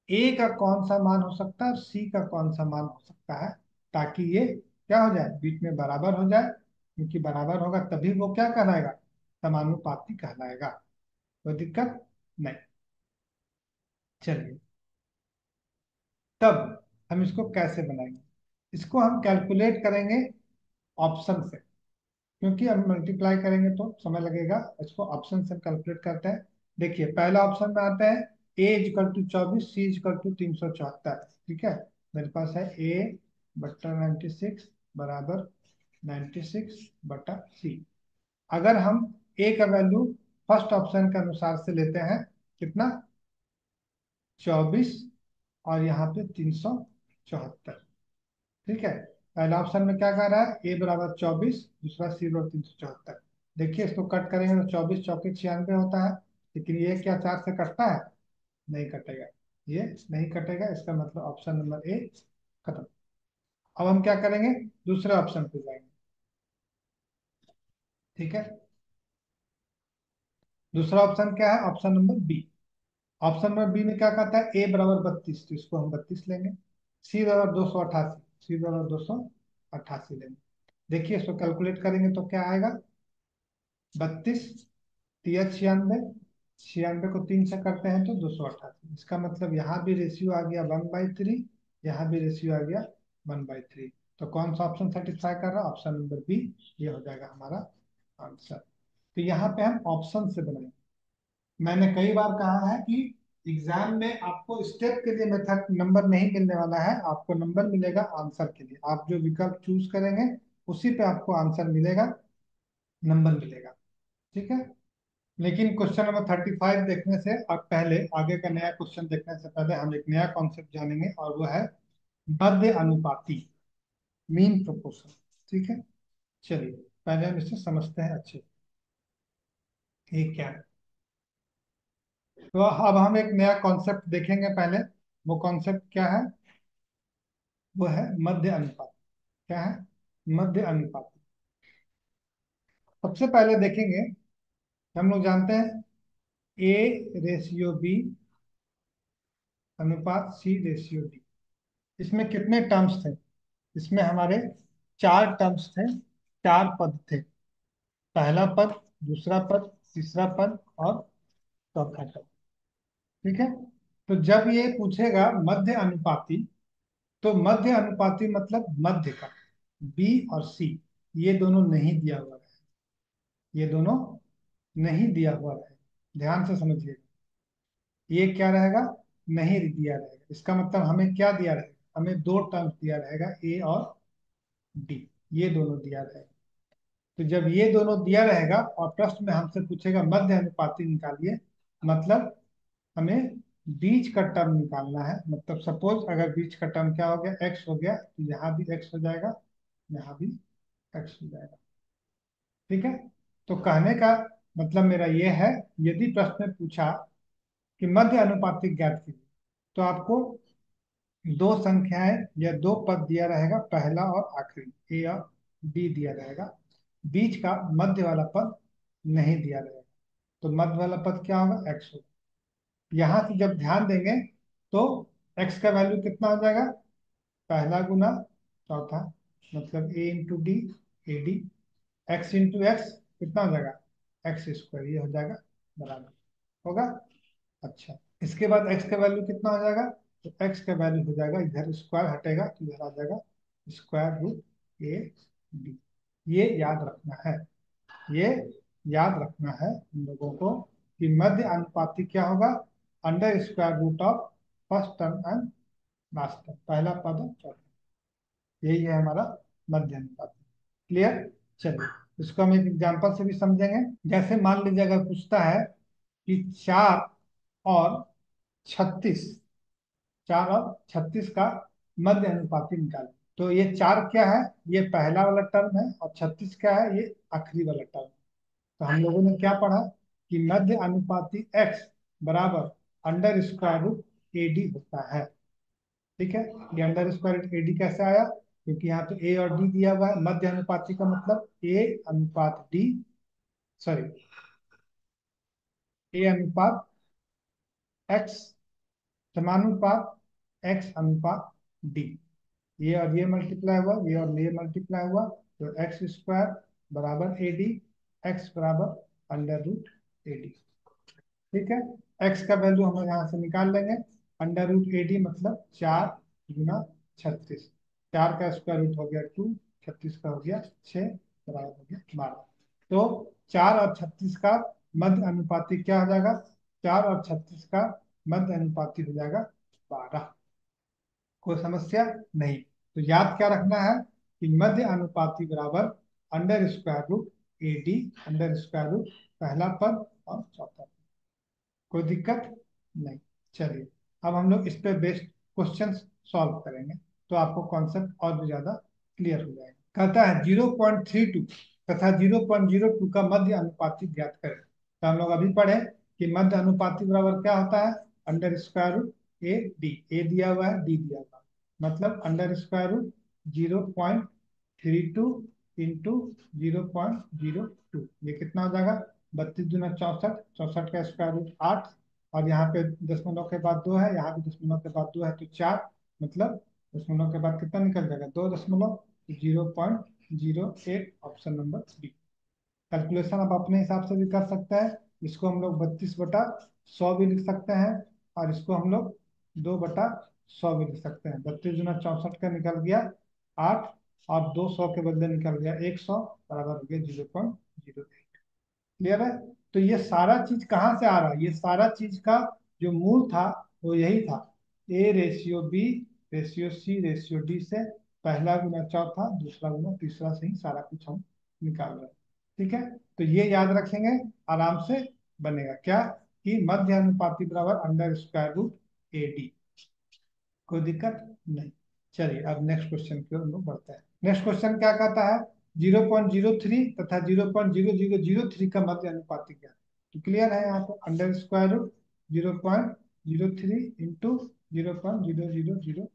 [SPEAKER 1] ए का कौन सा मान हो सकता है और सी का कौन सा मान हो सकता है, ताकि ये क्या हो जाए, बीच में बराबर हो जाए। क्योंकि बराबर होगा तभी वो क्या कहलाएगा, समानुपाती कहलाएगा। कोई दिक्कत नहीं। चलिए, तब हम इसको कैसे बनाएंगे, इसको हम कैलकुलेट करेंगे ऑप्शन से। क्योंकि हम मल्टीप्लाई करेंगे तो समय लगेगा, इसको ऑप्शन से कैलकुलेट करते हैं। देखिए, पहला ऑप्शन में आता है A equal to 24, C equal to 374। ठीक है, मेरे पास है ए बट्टा 96 बराबर 96 बटा सी। अगर हम ए का वैल्यू फर्स्ट ऑप्शन के अनुसार से लेते हैं, कितना, 24, और यहाँ पे 374। ठीक है, पहला ऑप्शन में क्या कह रहा है, ए बराबर 24, दूसरा सी बराबर 374। देखिए, इसको कट करेंगे तो 24 चौके 96 होता है। लेकिन ये क्या 4 से कटता है, नहीं कटेगा, ये नहीं कटेगा। इसका मतलब ऑप्शन नंबर ए खत्म। अब हम क्या करेंगे, दूसरे ऑप्शन पे जाएंगे। ठीक है, दूसरा ऑप्शन क्या है, option number B. Option number B में क्या कहता है, ए बराबर 32, तो इसको हम 32 लेंगे। सी बराबर 288, सी बराबर 288 लेंगे। देखिए, इसको कैलकुलेट करेंगे तो क्या आएगा, 32 तिया 96, 96 को 3 से करते हैं तो 288। इसका मतलब यहाँ भी रेशियो आ गया 1/3, यहाँ भी रेशियो आ गया 1/3। तो कौन सा ऑप्शन सेटिस्फाई कर रहा है, ऑप्शन नंबर बी, ये हो जाएगा हमारा आंसर। तो यहाँ पे हम ऑप्शन से बनाएंगे। मैंने कई बार कहा है कि एग्जाम में आपको स्टेप के लिए मेथड नंबर नहीं मिलने वाला है, आपको नंबर मिलेगा आंसर के लिए। आप जो विकल्प चूज करेंगे उसी पे आपको आंसर मिलेगा, नंबर मिलेगा। ठीक है, लेकिन क्वेश्चन नंबर 35 देखने से अब पहले, आगे का नया क्वेश्चन देखने से पहले हम एक नया कॉन्सेप्ट जानेंगे, और वो है मध्य अनुपाती, मीन प्रोपोर्शन। ठीक है, चलिए पहले हम इसे समझते हैं अच्छे से, ये क्या है। तो अब हम एक नया कॉन्सेप्ट देखेंगे पहले। वो कॉन्सेप्ट क्या है, वो है मध्य अनुपात। क्या है, मध्य अनुपात। सबसे पहले देखेंगे, हम लोग जानते हैं ए रेशियो बी अनुपात सी रेशियो डी। इसमें कितने टर्म्स थे, इसमें हमारे 4 टर्म्स थे, 4 पद थे। पहला पद, दूसरा पद, तीसरा पद और चौथा पद। ठीक है, तो जब ये पूछेगा मध्य अनुपाती, तो मध्य अनुपाती मतलब मध्य का, बी और सी ये दोनों नहीं दिया हुआ है, ये दोनों नहीं दिया हुआ है। ध्यान से समझिए, ये क्या रहेगा, नहीं दिया रहेगा। इसका मतलब हमें क्या दिया रहेगा, हमें 2 टर्म्स दिया रहेगा, ए और डी, ये दोनों दिया रहेगा। तो जब ये दोनों दिया रहेगा और प्रश्न में हमसे पूछेगा मध्य अनुपाती निकालिए, मतलब हमें बीच का टर्म निकालना है। मतलब सपोज अगर बीच का टर्म क्या हो गया, एक्स हो गया, तो यहाँ भी एक्स हो जाएगा, यहाँ भी एक्स हो जाएगा। ठीक है, तो कहने का मतलब मेरा ये है, यदि प्रश्न में पूछा कि मध्य अनुपातिक ज्ञात कीजिए, तो आपको 2 संख्याएं या 2 पद दिया रहेगा, पहला और आखिरी, ए और बी दिया रहेगा। बीच का मध्य वाला पद नहीं दिया रहेगा। तो मध्य वाला पद क्या होगा, एक्स होगा। यहाँ से जब ध्यान देंगे तो एक्स का वैल्यू कितना हो जाएगा, पहला गुना चौथा, मतलब A into D, A D. X into X कितना हो जाएगा, एक्स स्क्वायर, ये हो जाएगा बराबर, होगा। अच्छा, इसके बाद x का वैल्यू कितना हो जाएगा, तो x का वैल्यू हो जाएगा, इधर स्क्वायर हटेगा तो इधर आ जाएगा स्क्वायर रूट ए डी। ये याद रखना है, ये याद रखना है हम लोगों को कि मध्य अनुपाती क्या होगा, under square root of first term and last तक, पहला पद और चौथा, यही है हमारा मध्य अनुपात। क्लियर। चलिए, इसको हम एक एग्जांपल से भी समझेंगे। जैसे मान लीजिए अगर पूछता है कि 4 और 36, 4 और 36 का मध्य अनुपाती निकालें। तो ये 4 क्या है, ये पहला वाला टर्म है, और 36 क्या है, ये आखिरी वाला टर्म। तो हम लोगों ने क्या पढ़ा कि मध्य अनुपाती x बराबर अंडर स्क्वायर रूट एडी होता है। ठीक है, ये अंडर स्क्वायर रूट एडी कैसे आया, क्योंकि यहाँ पे ए और डी दिया हुआ है। मध्य अनुपाती का मतलब ए अनुपात डी, सॉरी, ए अनुपात एक्स समानुपात एक्स अनुपात डी। ये और ये मल्टीप्लाई हुआ, ये और ये मल्टीप्लाई हुआ, तो एक्स स्क्वायर बराबर ए डी, एक्स बराबर अंडर रूट ए डी। ठीक है, एक्स का वैल्यू हम लोग यहाँ से निकाल लेंगे। अंडर रूट ए डी मतलब 4 गुना 36, 4 का स्क्वायर रूट हो गया 2, 36 का हो गया 6, बराबर हो गया 12। तो 4 और 36 का मध्य अनुपाती क्या हो जाएगा, 4 और 36 का मध्य अनुपाती हो जाएगा 12। कोई समस्या नहीं। तो याद क्या रखना है कि मध्य अनुपाती बराबर under square root A D, under square root पहला पद और चौथा पद। कोई दिक्कत नहीं। चलिए, अब हम लोग इस पे बेस्ड क्वेश्चन सॉल्व करेंगे, तो आपको कॉन्सेप्ट और भी ज्यादा क्लियर हो जाएगा। कहता है 0.32 तथा 0.02 का मध्य अनुपाती ज्ञात करें। तो हम लोग अभी पढ़े कि मध्य अनुपाती बराबर क्या होता है, under square root A D. A दिया हुआ है, डी दिया हुआ है, मतलब अंडर स्क्वायर रूट 0.32 इंटू 0.02, ये कितना हो जाएगा, 32 दूना 64, 64 का स्क्वायर रूट 8, और यहाँ पे दशमलव के बाद 2 है, यहाँ भी दशमलव के बाद 2 है, तो 4, मतलब दशमलव के बाद कितना निकल जाएगा, 2.0.01, ऑप्शन नंबर बी। कैलकुलेशन आप अपने हिसाब से भी कर सकते हैं। इसको हम लोग 32/100 भी लिख सकते हैं, और इसको हम लोग 2/100 भी लिख सकते हैं। 32 दूना 64 का निकल गया 8, और 200 के बदले निकल गया 100, बराबर हो गया 0.08। क्लियर है। तो ये सारा चीज कहाँ से आ रहा है, ये सारा चीज का जो मूल था वो यही था, A ratio B ratio C ratio D से, पहला गुना चौथा, दूसरा गुना तीसरा से ही सारा कुछ हम निकाल रहे हैं। ठीक है, तो ये याद रखेंगे, आराम से बनेगा क्या, कि मध्य अनुपाती बराबर under square root A D. कोई दिक्कत नहीं। चलिए, अब नेक्स्ट क्वेश्चन की ओर हम लोग बढ़ते हैं। नेक्स्ट क्वेश्चन क्या कहता है, 0.03 तथा 0.0003 का मध्य अनुपाती क्या है। तो क्लियर है, यहाँ पे अंडर स्क्वायर रूट 0.03 इंटू 0.0003,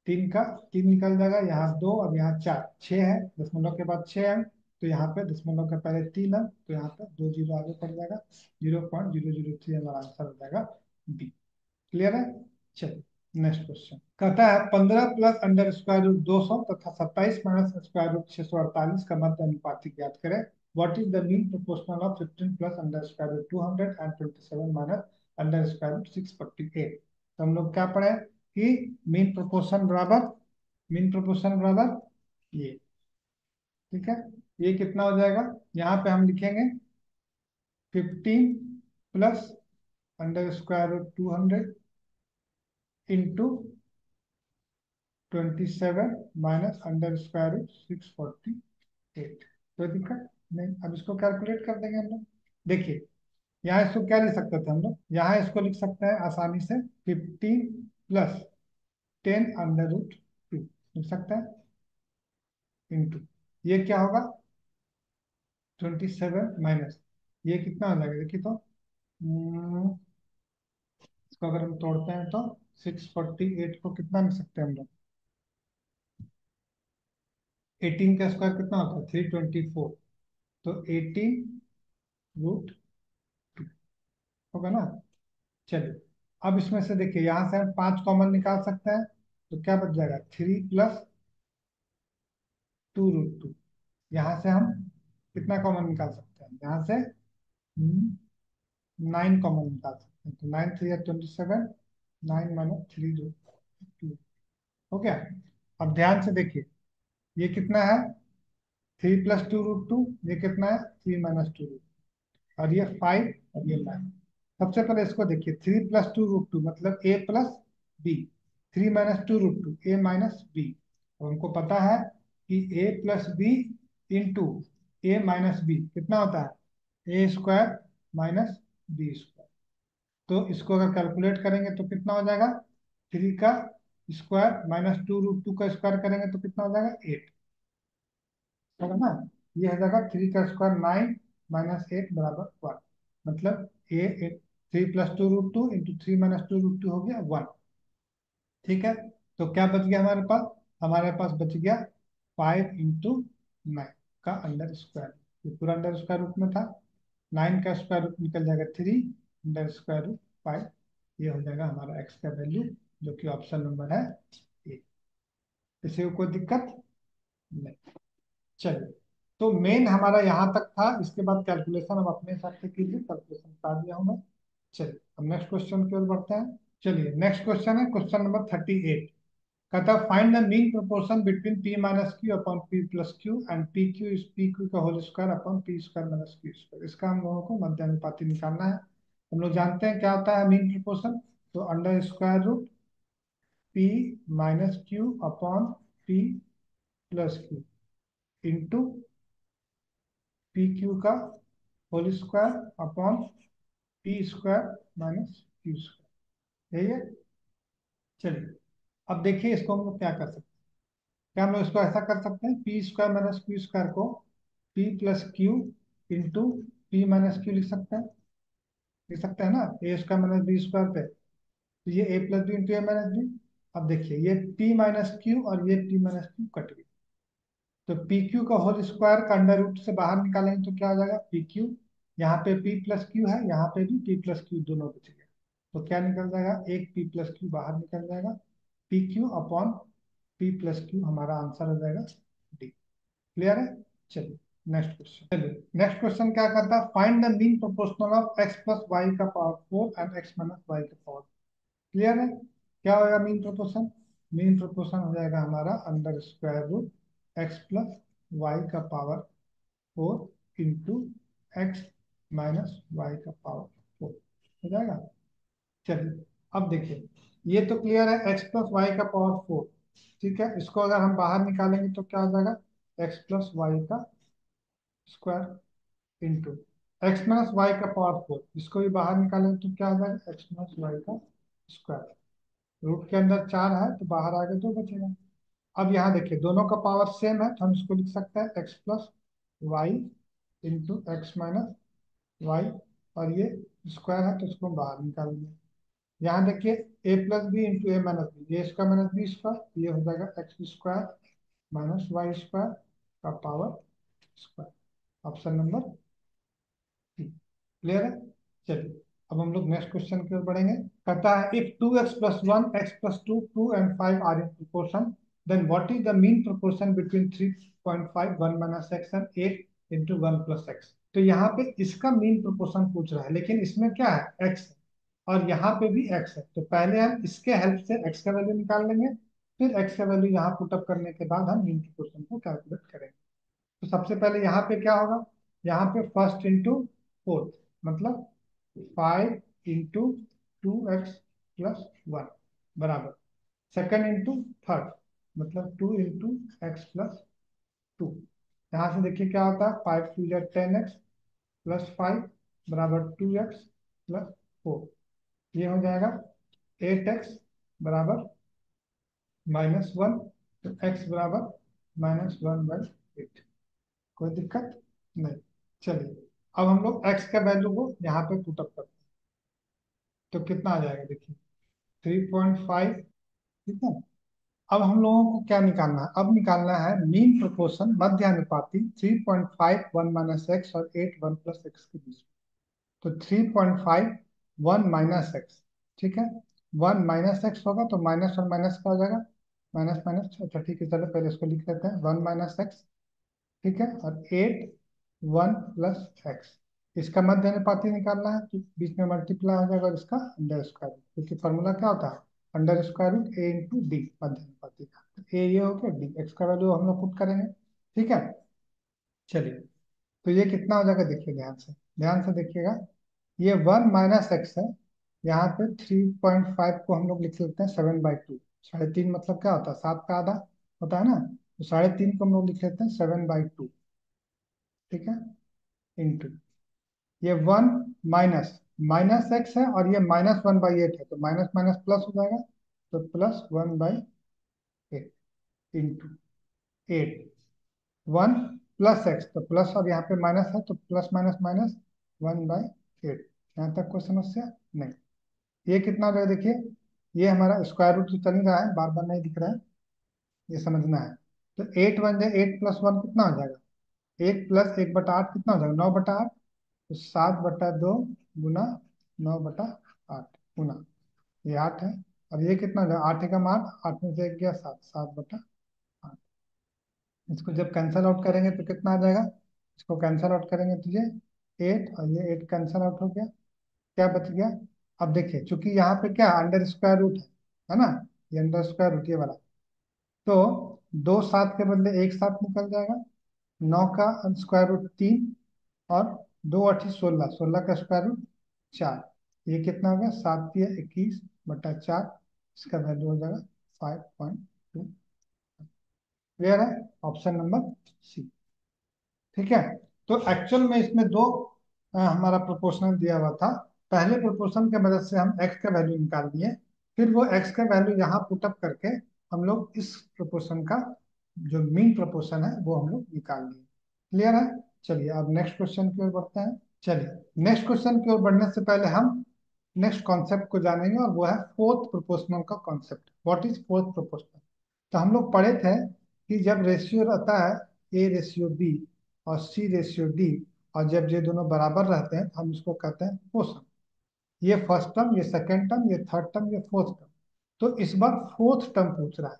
[SPEAKER 1] 3 निकल जाएगा, यहाँ 2 और यहाँ 4, 6 है, दशमलव के बाद 6 अंक, तो यहाँ पे दशमलव के पहले 3 अंक, तो यहाँ पे 2 जीरो आगे पड़ जाएगा, 0.003 हमारा आंसर हो जाएगा बी। क्लियर है। चलिए, नेक्स्ट क्वेश्चन कहता है 15 प्लस अंडर स्क्वायर रूट 200 तथा 27 माइनस स्क्वायर रूट 648 का मध्य अनुपाती ज्ञात करें। What is the mean proportional of 15 plus under square root 200 and 27 minus under square root 648। तो हम लोग क्या पढ़े कि मीन प्रोपोर्शन बराबर ये। ठीक है, ये कितना हो जाएगा, यहाँ पे हम लिखेंगे 15 plus under square root 200 into 27 minus under square root 648। कोई दिक्कत नहीं। अब इसको कैलकुलेट कर देंगे हम लोग। देखिए, यहाँ इसको क्या लिख सकते थे हम लोग, यहाँ इसको लिख सकते हैं आसानी से 15 प्लस 10 अंडर रूट 2 लिख सकते हैं, इंटू ये क्या होगा 27 माइनस ये कितना हो जाएगा, देखिए तो इसको अगर हम तोड़ते हैं तो 648 को कितना लिख सकते हैं हम लोग, 18 का स्क्वायर कितना होता है 324, तो 18 रूट 2 होगा ना। चलिए, अब इसमें से देखिए, यहाँ से हम 5 कॉमन निकाल सकते हैं, तो क्या बच जाएगा 3 प्लस 2 रूट 2। यहाँ से हम कितना कॉमन निकाल सकते हैं, यहाँ से 9 कॉमन निकाल सकते हैं, तो 9 3 27, 9 माइनस 3 रूट 2 हो गया। अब ध्यान से देखिए, ये कितना है 3 प्लस 2 रूट 2, ये कितना है 3 माइनस 2 रूट, और ये 5 और ये 9। सबसे पहले इसको देखिए, 3 प्लस 2 रूट 2 मतलब A plus B, 3 - 2 √2 a minus B. और हमको पता है कि a plus B into A minus B कितना होता है, A square minus B square. तो इसको अगर कैलकुलेट करेंगे तो कितना हो जाएगा, 3 का स्क्वायर माइनस 2 √2 का स्क्वायर करेंगे तो कितना हो जाएगा 8, है ना। ये हो जाएगा 3 का स्क्वायर 9 माइनस 8 बराबर 1। मतलब ए 3 + 2 √2 इंटू 3 - 2 √2 हो गया 1। ठीक है, तो क्या बच गया हमारे पास, हमारे पास बच गया 5 × 9 का अंडर स्क्वायर। ये पूरा अंडर स्क्वायर रूट में था, 9 का स्क्वायर रूट निकल जाएगा 3 अंडर स्क्वायर रूट 5। ये हो जाएगा हमारा एक्स का वैल्यू, जो कि ऑप्शन नंबर है ए। किसी को कोई दिक्कत नहीं। चलिए, तो मेन हमारा यहाँ तक था। इसके बाद कैलकुलेशन हम अपने हिसाब से कीजिए, कैलकुलेशन बता दिया हूँ मैं। चलिए अब नेक्स्ट क्वेश्चन की ओर बढ़ते हैं। चलिए नेक्स्ट क्वेश्चन है क्वेश्चन नंबर 38। कहता है find the mean proportion between p minus Q upon p plus Q and P Q is P Q का whole square upon P square minus Q square. इसका हम लोगों को मध्यानुपाती निकालना है। हम लोग जानते हैं क्या होता है मीन प्रोपोर्शन। तो under square root p minus Q upon p plus Q into P Q का whole square upon P square minus Q square. यही है। चलिए अब देखिए इसको हम लोग क्या कर सकते हैं। क्या हम लोग इसको ऐसा कर सकते हैं, P square minus Q square को P plus Q into P minus Q लिख सकते हैं ना, A square minus B square पे। तो ये A plus B into A minus B. अब देखिए ये पी माइनस क्यू और ये पी माइनस क्यू कट गई। तो पी क्यू का होल स्क्वायर का अंडर रूट से बाहर निकालेंगे तो क्या हो जाएगा, पी क्यू। यहाँ पे पी प्लस क्यू है, यहाँ पे भी पी प्लस क्यू, दोनों बच गए। तो क्या निकल जाएगा, एक पी प्लस क्यू बाहर निकल जाएगा। P Q upon P plus Q हमारा आंसर हो जाएगा डी। क्लियर है। चलिए नेक्स्ट क्वेश्चन। चलिए नेक्स्ट क्वेश्चन क्या करता है, find the mean proportional of X plus Y का power 4 and X minus Y का पावर। क्लियर है। क्या होगा मीन प्रोपोर्शन, मीन प्रोपोर्शन हो जाएगा हमारा under square root X plus Y का power 4 into x minus Y का पावर 4 हो जाएगा। चलिए अब देखिए, ये तो क्लियर है, एक्स प्लस वाई का पावर 4। ठीक है, इसको अगर हम बाहर निकालेंगे तो क्या हो जाएगा, एक्स प्लस वाई का square into x minus Y का पावर 4। इसको भी बाहर निकालेंगे तो क्या हो जाएगा, एक्स माइनस वाई का स्क्वायर। रूट के अंदर 4 है तो बाहर आगे 2 बचेगा। अब यहाँ देखिए दोनों का पावर सेम है तो हम इसको लिख सकते हैं x plus y into x minus y. और ये स्क्वायर है तो इसको हम बाहर निकालेंगे। यहाँ देखिए A plus B into A minus B, ये स्क्वायर माइनस बी स्क्वायर, ये हो जाएगा X square minus Y square का power square. Option number C. Clear है। चलिए अब हम लोग नेक्स्ट क्वेश्चन की ओर बढ़ेंगे। कहता है if 2x + 1 x + 2 2 and 5 are in proportion, then what is the mean proportion between 3.5 1 minus x and 8 into 1 plus x। तो यहाँ पे इसका मीन प्रोपोर्शन पूछ रहा है, लेकिन इसमें क्या है, x है और यहाँ पे भी x है। तो पहले हम इसके हेल्प से x का वैल्यू निकाल लेंगे, फिर x का वैल्यू यहाँ पुटअप करने के बाद हम मीन प्रोपोर्शन को कैलकुलेट करेंगे। तो सबसे पहले यहाँ पे क्या होगा, यहाँ पे फर्स्ट इंटू फोर्थ, मतलब 5 × 2x + 1 बराबर सेकंड इंटू थर्ड, मतलब 2 × x + 2। यहाँ से देखिए क्या होता है, 5 × 2 = 10x + 5 बराबर 2x + 4। ये हो जाएगा 8x बराबर -1। तो x बराबर -1/8। कोई दिक्कत नहीं। चलिए अब हम लोग x का वैल्यू को यहाँ पे पुटअप करते हैं तो कितना आ जाएगा, देखिए 3.5। ठीक है, अब हम लोगों को क्या निकालना है, अब निकालना है मीन प्रोपोर्शन मध्यानुपाती 3.5 1 माइनस एक्स और 8 1 प्लस एक्स के बीच। तो 3.5 1 माइनस एक्स। ठीक है, 1 माइनस एक्स होगा तो माइनस और माइनस का हो जाएगा, माइनस माइनस। अच्छा ठीक है, चलो पहले इसको लिख लेते हैं, 1 माइनस एक्स। ठीक है, और 8 1 प्लस एक्स। इसका मध्य अनुपाती निकालना है तो बीच में मल्टीप्लाई हो जाएगा और इसका अंडर स्क्वायर रूट, क्योंकि फॉर्मूला क्या होता है, अंडर स्क्वायर रूट ए इंटू डी मध्य अनुपाती का। तो ए ये हो गया, डी एक्स का वैल्यू हम लोग पुट करेंगे। ठीक है, चलिए तो ये कितना हो जाएगा, देखिए ध्यान से देखिएगा। ये 1 माइनस एक्स है, यहाँ पे 3.5 को हम लोग लिख सकते हैं 7/2।
[SPEAKER 2] 3.5 मतलब क्या होता है, 7 का आधा होता है ना। तो 3.5 को हम लोग लिख लेते हैं 7/2। ठीक है, इंटू ये 1 माइनस माइनस एक्स है, और ये -1/8 है, तो माइनस माइनस प्लस हो जाएगा, तो +1/8 इंटू 8। 1 प्लस एक्स, तो प्लस, और यहाँ पे माइनस है तो प्लस माइनस माइनस 1/8। यहाँ तक कोई समस्या नहीं। ये कितना हो जाएगा देखिए, ये हमारा स्क्वायर रूट तो चल ही रहा है, बार बार नहीं दिख रहा है, ये समझना है। तो 8 प्लस वन कितना हो जाएगा, 1 + 1/8 कितना हो जाएगा, 9/8। तो 7/2 गुना 9/8 गुना, ये 8 है। और ये कितना हो जाएगा, 8 एकम 8, 8 में से 1 गया 7, 7/8। इसको जब कैंसल आउट करेंगे तो कितना आ जाएगा, इसको कैंसल आउट करेंगे तो ये 8 और ये 8 कैंसल आउट हो गया, क्या बच गया। अब देखिए, चूंकि यहाँ पे क्या अंडर स्क्वायर रूट है ना, ये अंडर स्क्वायर रूट ये वाला, तो 2 7 के बदले 1 7 निकल जाएगा। 9 का स्क्वायर रूट 3, और 2 × 8 = 16, 16 का स्क्वायर रूट 4। ये कितना हो गया, 7×3 = 21/4। इसका वैल्यू हो जाएगा 5.2। क्लियर है, ऑप्शन नंबर सी। ठीक है। तो एक्चुअल में इसमें दो हमारा प्रोपोर्शनल दिया हुआ था। पहले प्रोपोर्शन के मदद से हम एक्स का वैल्यू निकाल लिए, फिर वो एक्स का वैल्यू यहाँ पुटअप करके हम लोग इस प्रोपोर्शन का जो मीन प्रोपोर्शन है वो हम लोग निकाल लिए। क्लियर है। चलिए अब नेक्स्ट क्वेश्चन की ओर बढ़ते हैं। चलिए नेक्स्ट क्वेश्चन की ओर बढ़ने से पहले हम नेक्स्ट कॉन्सेप्ट को जानेंगे, और वो है फोर्थ प्रोपोर्शनल का concept. What is fourth proportional. तो हम लोग पढ़े थे कि जब रेशियो रहता है A/B और C/D, और जब ये दोनों बराबर रहते हैं तो हम इसको कहते हैं प्रोपोर्शन। ये फर्स्ट टर्म, ये सेकेंड टर्म, ये थर्ड टर्म, ये फोर्थ टर्म। तो इस बार फोर्थ टर्म पूछ रहा है।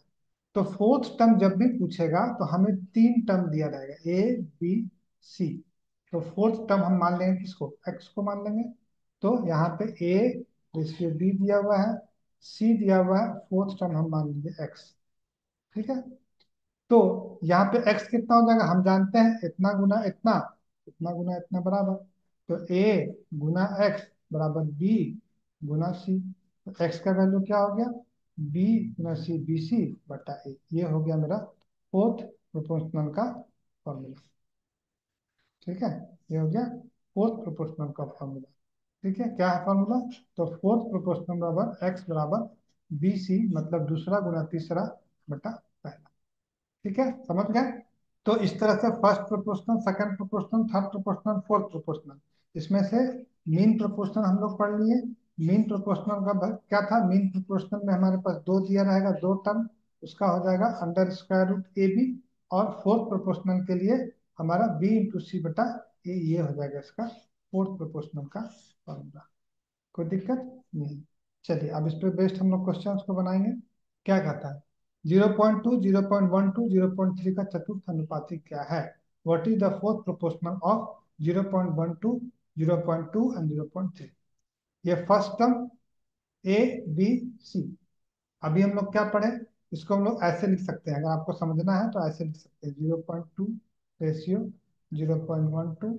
[SPEAKER 2] तो फोर्थ टर्म जब भी पूछेगा तो हमें 3 टर्म दिया जाएगा, A B C। तो फोर्थ टर्म हम मान लेंगे किसको, एक्स को मान लेंगे। तो यहाँ पे A/B दिया हुआ है, C दिया हुआ है, फोर्थ टर्म हम मान लीजिए एक्स। ठीक है। तो यहाँ पे x कितना हो जाएगा, हम जानते हैं इतना गुना इतना, इतना गुना इतना बराबर। तो a गुना x बराबर b गुना c। तो x का वैल्यू क्या हो गया, b गुना c, BC/a। ये हो गया मेरा फोर्थ प्रोपोर्शनल का फॉर्मूला। ठीक है, ये हो गया फोर्थ प्रोपोर्शनल का फॉर्मूला। ठीक है, क्या है फॉर्मूला। तो फोर्थ प्रोपोर्शनल बराबर x बराबर BC, मतलब दूसरा गुना तीसरा बटा पहला। ठीक है, समझ गए। तो इस तरह से first proportional, second proportional, third proportional, fourth proportional, इसमें से मीन प्रोपोर्शनल हम लोग पढ़ लिए। मीन प्रोपोर्शनल का क्या था, मीन प्रोपोर्शनल में हमारे पास दो दिया रहेगा, दो टर्म, उसका हो जाएगा अंडर स्क्वायर रूट AB। और फोर्थ प्रोपोर्शनल के लिए हमारा B × C/A, ये हो जाएगा इसका फोर्थ प्रोपोर्शनल का फॉर्मूला। कोई दिक्कत नहीं। चलिए अब इस पे बेस्ड हम लोग क्वेश्चन को बनाएंगे। क्या कहता है, 0.2, 0.12, 0.3 का चतुर्थ अनुपाती क्या है। What is the fourth proportional of 0.12, 0.2 and 0.3। ये first term A B C। अभी हम लोग क्या पढ़े, इसको हम लोग ऐसे लिख सकते हैं, अगर आपको समझना है तो ऐसे लिख सकते हैं, 0.2 रेशियो 0.12,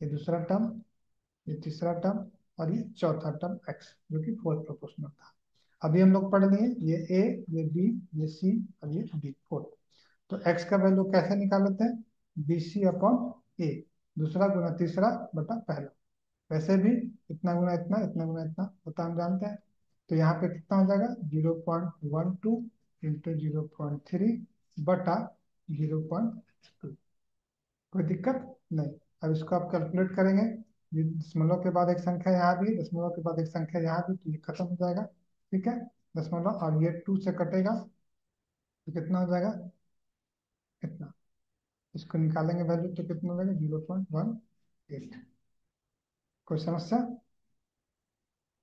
[SPEAKER 2] ये दूसरा टर्म, ये तीसरा टर्म, और ये चौथा टर्म x, जो कि फोर्थ प्रोपोर्शनल था। अभी हम लोग पढ़ लिए ये a, ये b, ये c और ये d, फोर्थ। तो x का वैल्यू कैसे निकाल लेते हैं, BC/A, दूसरा गुना तीसरा बटा पहला। वैसे भी इतना गुना इतना, इतना गुना इतना होता हम जानते हैं। तो यहाँ पे कितना हो जाएगा, 0.12 इंटू 0.3 बटा 0.2। कोई दिक्कत नहीं। अब इसको आप कैलकुलेट करेंगे, ये दशमलव के बाद एक संख्या यहाँ भी, दशमलव के बाद एक संख्या यहाँ भी, तो ये खत्म हो जाएगा। ठीक है, दशमलव, और ये 2 से कटेगा तो कितना हो जाएगा, कितना, इसको निकालेंगे वैल्यू तो कितना हो जाएगा, 0.18। कोई समस्या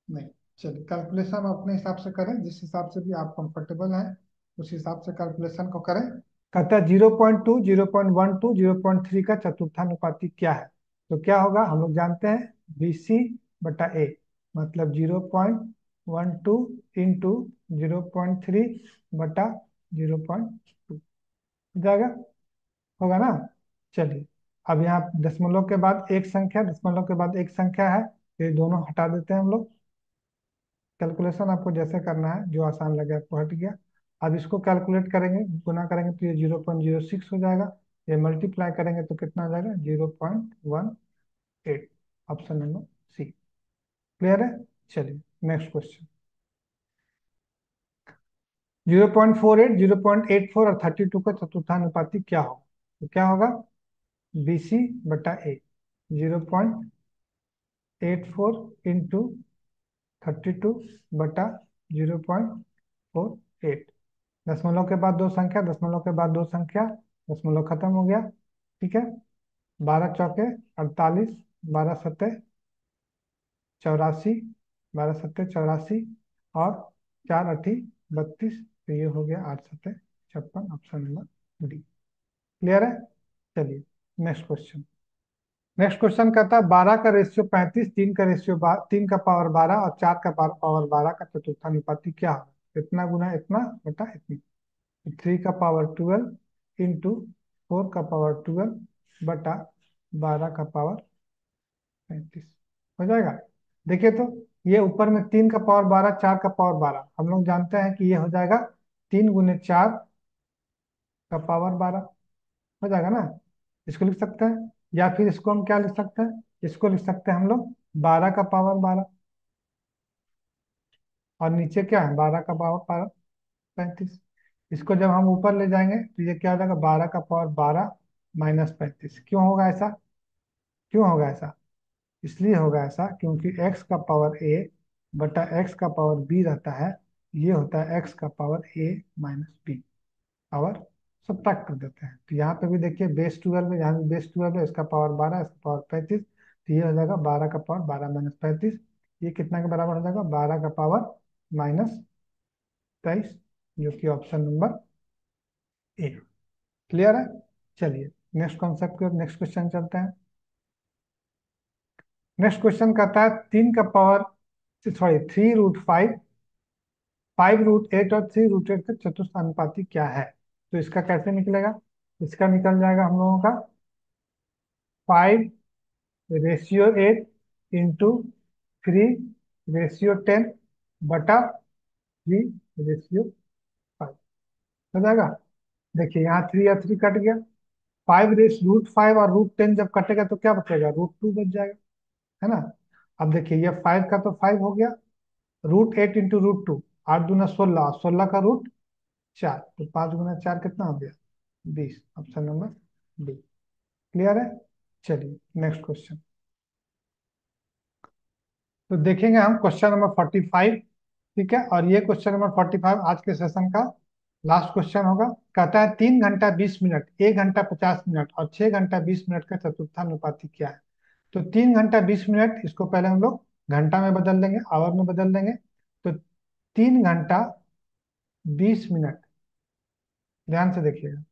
[SPEAKER 2] नहीं। चलिए कैलकुलेशन अपने हिसाब से करें, जिस हिसाब से भी आप कंफर्टेबल हैं उस हिसाब से कैलकुलेशन को करें। कहता है 0.2, 0.12, 0.3 का चतुर्थानुपाती क्या है। तो क्या होगा, हम लोग जानते हैं BC/A, मतलब 0.12 इंटू 0.3 बटा 0.2 हो जाएगा, होगा ना। चलिए अब यहाँ दशमलव के बाद एक संख्या, दशमलव के बाद एक संख्या है, ये दोनों हटा देते हैं हम लोग।
[SPEAKER 1] कैलकुलेशन आपको जैसे करना है, जो आसान लगे आपको, हट गया। अब इसको कैलकुलेट करेंगे, गुना करेंगे तो ये 0.06 हो जाएगा। ये मल्टीप्लाई करेंगे तो कितना हो जाएगा? 0.18। Option number C. क्लियर है? चलिए नेक्स्ट क्वेश्चन। 0.48, 0.84 और 32 का चतुर्थानुपाती क्या होगा? तो क्या होगा? BC/A। 0.84 इंटू 32/0.48। दशमलव के बाद दो संख्या, दशमलव के बाद दो संख्या, दशमलव खत्म हो गया। ठीक है। 12 चौके 48, 12 सत्ते 84, 12 सत्ते 84, और 4 8 32। तो ये हो गया 8 सत्ते 56। Option number D. क्लियर है? चलिए नेक्स्ट क्वेश्चन। नेक्स्ट क्वेश्चन कहता है 12 का रेशियो 35, 3 का रेशियो 3 का पावर 12 और 4 का पावर 12 का चतुर्थानुपाती क्या होगा? इतना गुना इतना बटा इतनी। 3 का पावर 12 इंटू 4 का पावर 12 बटा 12 का पावर 35 हो जाएगा। देखिए तो, ये ऊपर में 3 का पावर 12, 4 का पावर 12, हम लोग जानते हैं कि ये हो जाएगा 3 गुने 4 का पावर 12 हो जाएगा ना। इसको लिख सकते हैं, या फिर इसको हम क्या लिख सकते हैं? इसको लिख सकते हैं हम लोग 12 का पावर 12, और नीचे क्या है? 12 का पावर 35। इसको जब हम ऊपर ले जाएंगे तो ये क्या हो जाएगा? 12 का पावर 12 माइनस 35। क्यों होगा ऐसा? क्यों होगा ऐसा? इसलिए होगा ऐसा क्योंकि x का पावर a बटा x का पावर b रहता है। ये होता है x का power a minus b। Power subtract कर देते हैं, तो यहाँ पे भी देखिए बेस 12 है, यहाँ भी बेस 12 है, इसका पावर 12, इसका पावर 35। तो ये हो जाएगा 12 का पावर 12 माइनस 35। ये कितना के बराबर हो जाएगा? 12 का पावर माइनस 23, जो कि ऑप्शन नंबर ए। क्लियर है? चलिए नेक्स्ट कॉन्सेप्ट की ओर, नेक्स्ट क्वेश्चन चलते हैं। नेक्स्ट क्वेश्चन कहता है 3 5 रूट 8 और 3 रूट 8 का चतुर्थ अनुपाती क्या है? तो इसका कैसे निकलेगा? इसका निकल जाएगा हम लोगों का 5/8 इंटू 3/10 बटा 3/5 हो जाएगा। देखिए यहाँ 3 या 3 कट गया। 5 रूट 5 और रूट 10 जब कटेगा तो क्या बचेगा? रूट 2 बच जाएगा, है ना। अब देखिए ये 5 का तो 5 हो गया, रूट 8 इंटू रूट 2, 8 दूना 16, 16 का रूट 4, तो 5 गुना 4 कितना हो गया? 20। Option number D. क्लियर है? चलिए नेक्स्ट क्वेश्चन। तो देखेंगे हम क्वेश्चन नंबर 45। ठीक है, और ये क्वेश्चन नंबर 45 आज के सेशन का लास्ट क्वेश्चन होगा। कहता है 3 घंटा 20 मिनट, 1 घंटा 50 मिनट और 6 घंटा 20 मिनट का चतुर्थानुपाती क्या है? तो 3 घंटा 20 मिनट, इसको पहले हम लोग घंटा में बदल देंगे, आवर में बदल देंगे। तो 3 घंटा 20 मिनट, ध्यान से देखिएगा,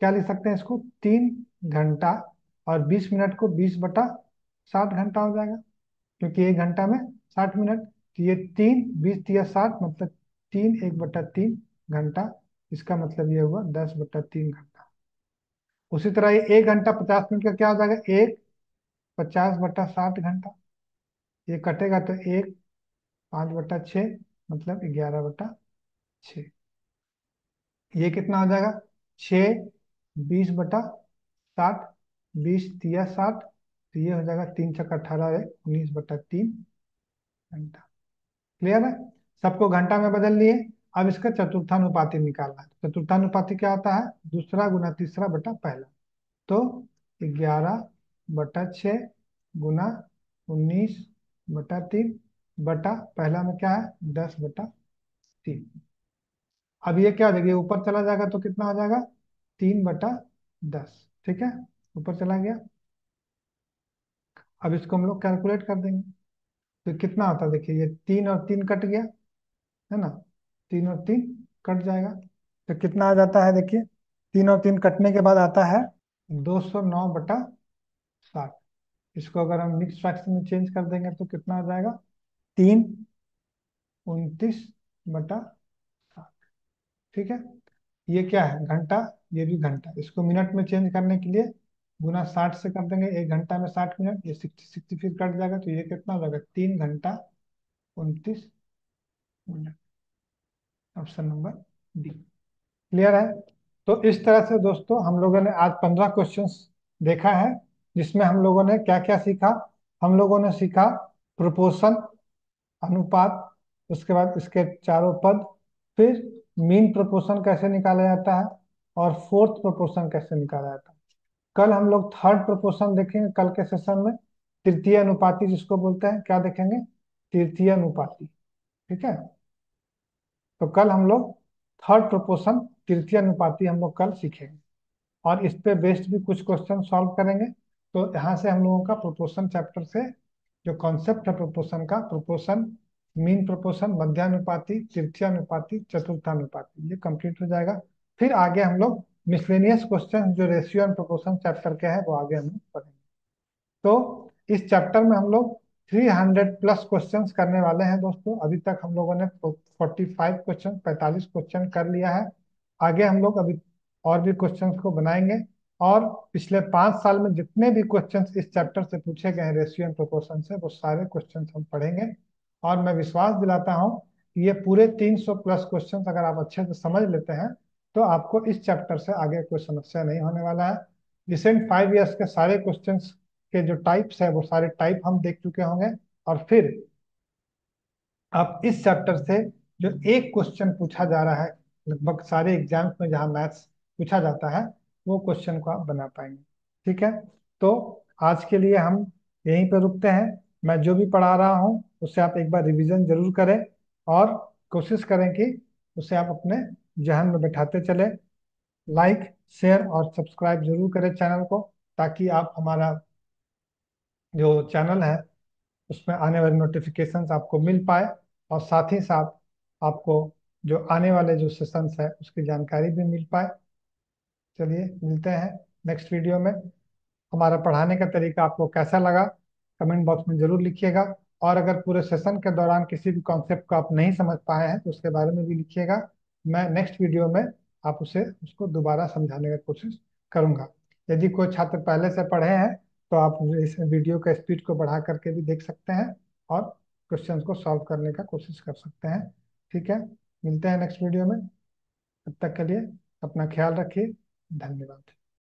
[SPEAKER 1] क्या लिख सकते हैं इसको? 3 घंटा और 20 मिनट को 20/60 घंटा हो जाएगा, क्योंकि 1 घंटा में 60 मिनट। तो ये 3 20 या 60, मतलब 3 1/3 घंटा। इसका मतलब ये हुआ 10/3 घंटा। उसी तरह ये 1 घंटा 50 मिनट का क्या हो जाएगा? 1 50/60 घंटा। ये कटेगा तो 1 5/6, मतलब 11/6। ये कितना हो जाएगा? 6 20/60, 20 3 या 60, तो ये हो जाएगा 3 छक्का 18, 19/3 घंटा। क्लियर है? सबको घंटा में बदल लिए। अब इसका चतुर्थानुपाती निकालना है। चतुर्थानुपाती क्या होता है? दूसरा गुना तीसरा बटा पहला। तो 11/6 गुना 19/3 बटा पहला में क्या है? 10/3। अब ये क्या हो जाएगा? ये ऊपर चला जाएगा तो कितना हो जाएगा? 3/10। ठीक है, ऊपर चला गया। अब इसको हम लोग कैलकुलेट कर देंगे। तो कितना होता है? देखिए ये 3 और 3 कट गया, है ना। 3 और 3 कट जाएगा, तो कितना आ जाता है? देखिए 3 और 3 कटने के बाद आता है 209/60। इसको अगर हम मिक्स फ्रैक्शन में चेंज कर देंगे तो कितना आ जाएगा? 3 29/60। ठीक है, ये क्या है? घंटा। ये भी घंटा। इसको मिनट में चेंज करने के लिए गुना 60 से कर देंगे। 1 घंटा में 60 मिनट, ये 60 60 फिर कट जाएगा, तो ये कितना हो जाएगा? 3 घंटा 29
[SPEAKER 2] ऑप्शन नंबर डी। क्लियर है? तो इस तरह से दोस्तों हम लोगों ने आज 15 क्वेश्चंस देखा है, जिसमें हम लोगों ने क्या क्या सीखा। हम लोगों ने सीखा प्रोपोर्शन, अनुपात, उसके बाद इसके चारों पद, फिर मीन प्रोपोर्शन कैसे निकाला जाता है, और फोर्थ प्रोपोर्शन कैसे निकाला जाता है। कल हम लोग थर्ड प्रोपोर्शन देखेंगे, कल के सेशन में तृतीय अनुपाती जिसको बोलते हैं, क्या देखेंगे, तृतीय अनुपाती। ठीक है, तो कल हम लोग थर्ड प्रोपोर्शन तृतीय अनुपाती हम लोग कल सीखेंगे, और इस पे बेस्ड भी कुछ क्वेश्चन सॉल्व करेंगे। तो यहाँ से हम लोगों का प्रोपोर्शन चैप्टर से जो कॉन्सेप्ट है प्रोपोर्शन का, प्रोपोर्शन, मीन प्रोपोर्शन, मध्यानुपाती, तृतीयानुपाती, चतुर्थानुपाती, ये कंप्लीट हो जाएगा। फिर आगे हम लोग मिसलेनियस क्वेश्चन जो रेशियो एंड प्रोपोर्शन चैप्टर के हैं वो आगे हम लोग पढ़ेंगे। तो इस चैप्टर में हम लोग 300 प्लस क्वेश्चंस करने वाले हैं दोस्तों। अभी तक हम लोगों ने 45 क्वेश्चन कर लिया है। आगे हम लोग अभी और भी क्वेश्चंस को बनाएंगे, और पिछले 5 साल में जितने भी क्वेश्चंस इस चैप्टर से पूछे गए हैं रेशियो एंड प्रोपोर्शन से, वो सारे क्वेश्चंस हम पढ़ेंगे। और मैं विश्वास दिलाता हूँ कि ये पूरे 300 प्लस क्वेश्चंस अगर आप अच्छे से समझ लेते हैं, तो आपको इस चैप्टर से आगे कोई समस्या नहीं होने वाला है। रिसेंट 5 इयर्स के सारे क्वेश्चंस के जो टाइप्स है वो सारे टाइप हम देख चुके होंगे। और फिर आप इस चैप्टर से जो एक क्वेश्चन पूछा जा रहा है लगभग सारे एग्जाम्स में जहाँ मैथ्स पूछा जाता है, वो क्वेश्चन को आप बना पाएंगे। ठीक है, तो आज के लिए हम यहीं पर रुकते हैं। मैं जो भी पढ़ा रहा हूँ उससे आप एक बार रिवीजन जरूर करें, और कोशिश करें कि उसे आप अपने जहन में बैठाते चले। लाइक, शेयर और सब्सक्राइब जरूर करें चैनल को, ताकि आप हमारा जो चैनल है उसमें आने वाली नोटिफिकेशंस आपको मिल पाए, और साथ ही साथ आपको जो आने वाले जो सेशंस है उसकी जानकारी भी मिल पाए। चलिए मिलते हैं नेक्स्ट वीडियो में। हमारा पढ़ाने का तरीका आपको कैसा लगा कमेंट बॉक्स में जरूर लिखिएगा, और अगर पूरे सेशन के दौरान किसी भी कॉन्सेप्ट को आप नहीं समझ पाए हैं तो उसके बारे में भी लिखिएगा। मैं नेक्स्ट वीडियो में आप उसको दोबारा समझाने की कोशिश करूंगा। यदि कोई छात्र पहले से पढ़े हैं तो आप इस वीडियो का स्पीड को बढ़ा करके भी देख सकते हैं, और क्वेश्चंस को सॉल्व करने का कोशिश कर सकते हैं। ठीक है, मिलते हैं नेक्स्ट वीडियो में। तब तक के लिए अपना ख्याल रखिए। धन्यवाद।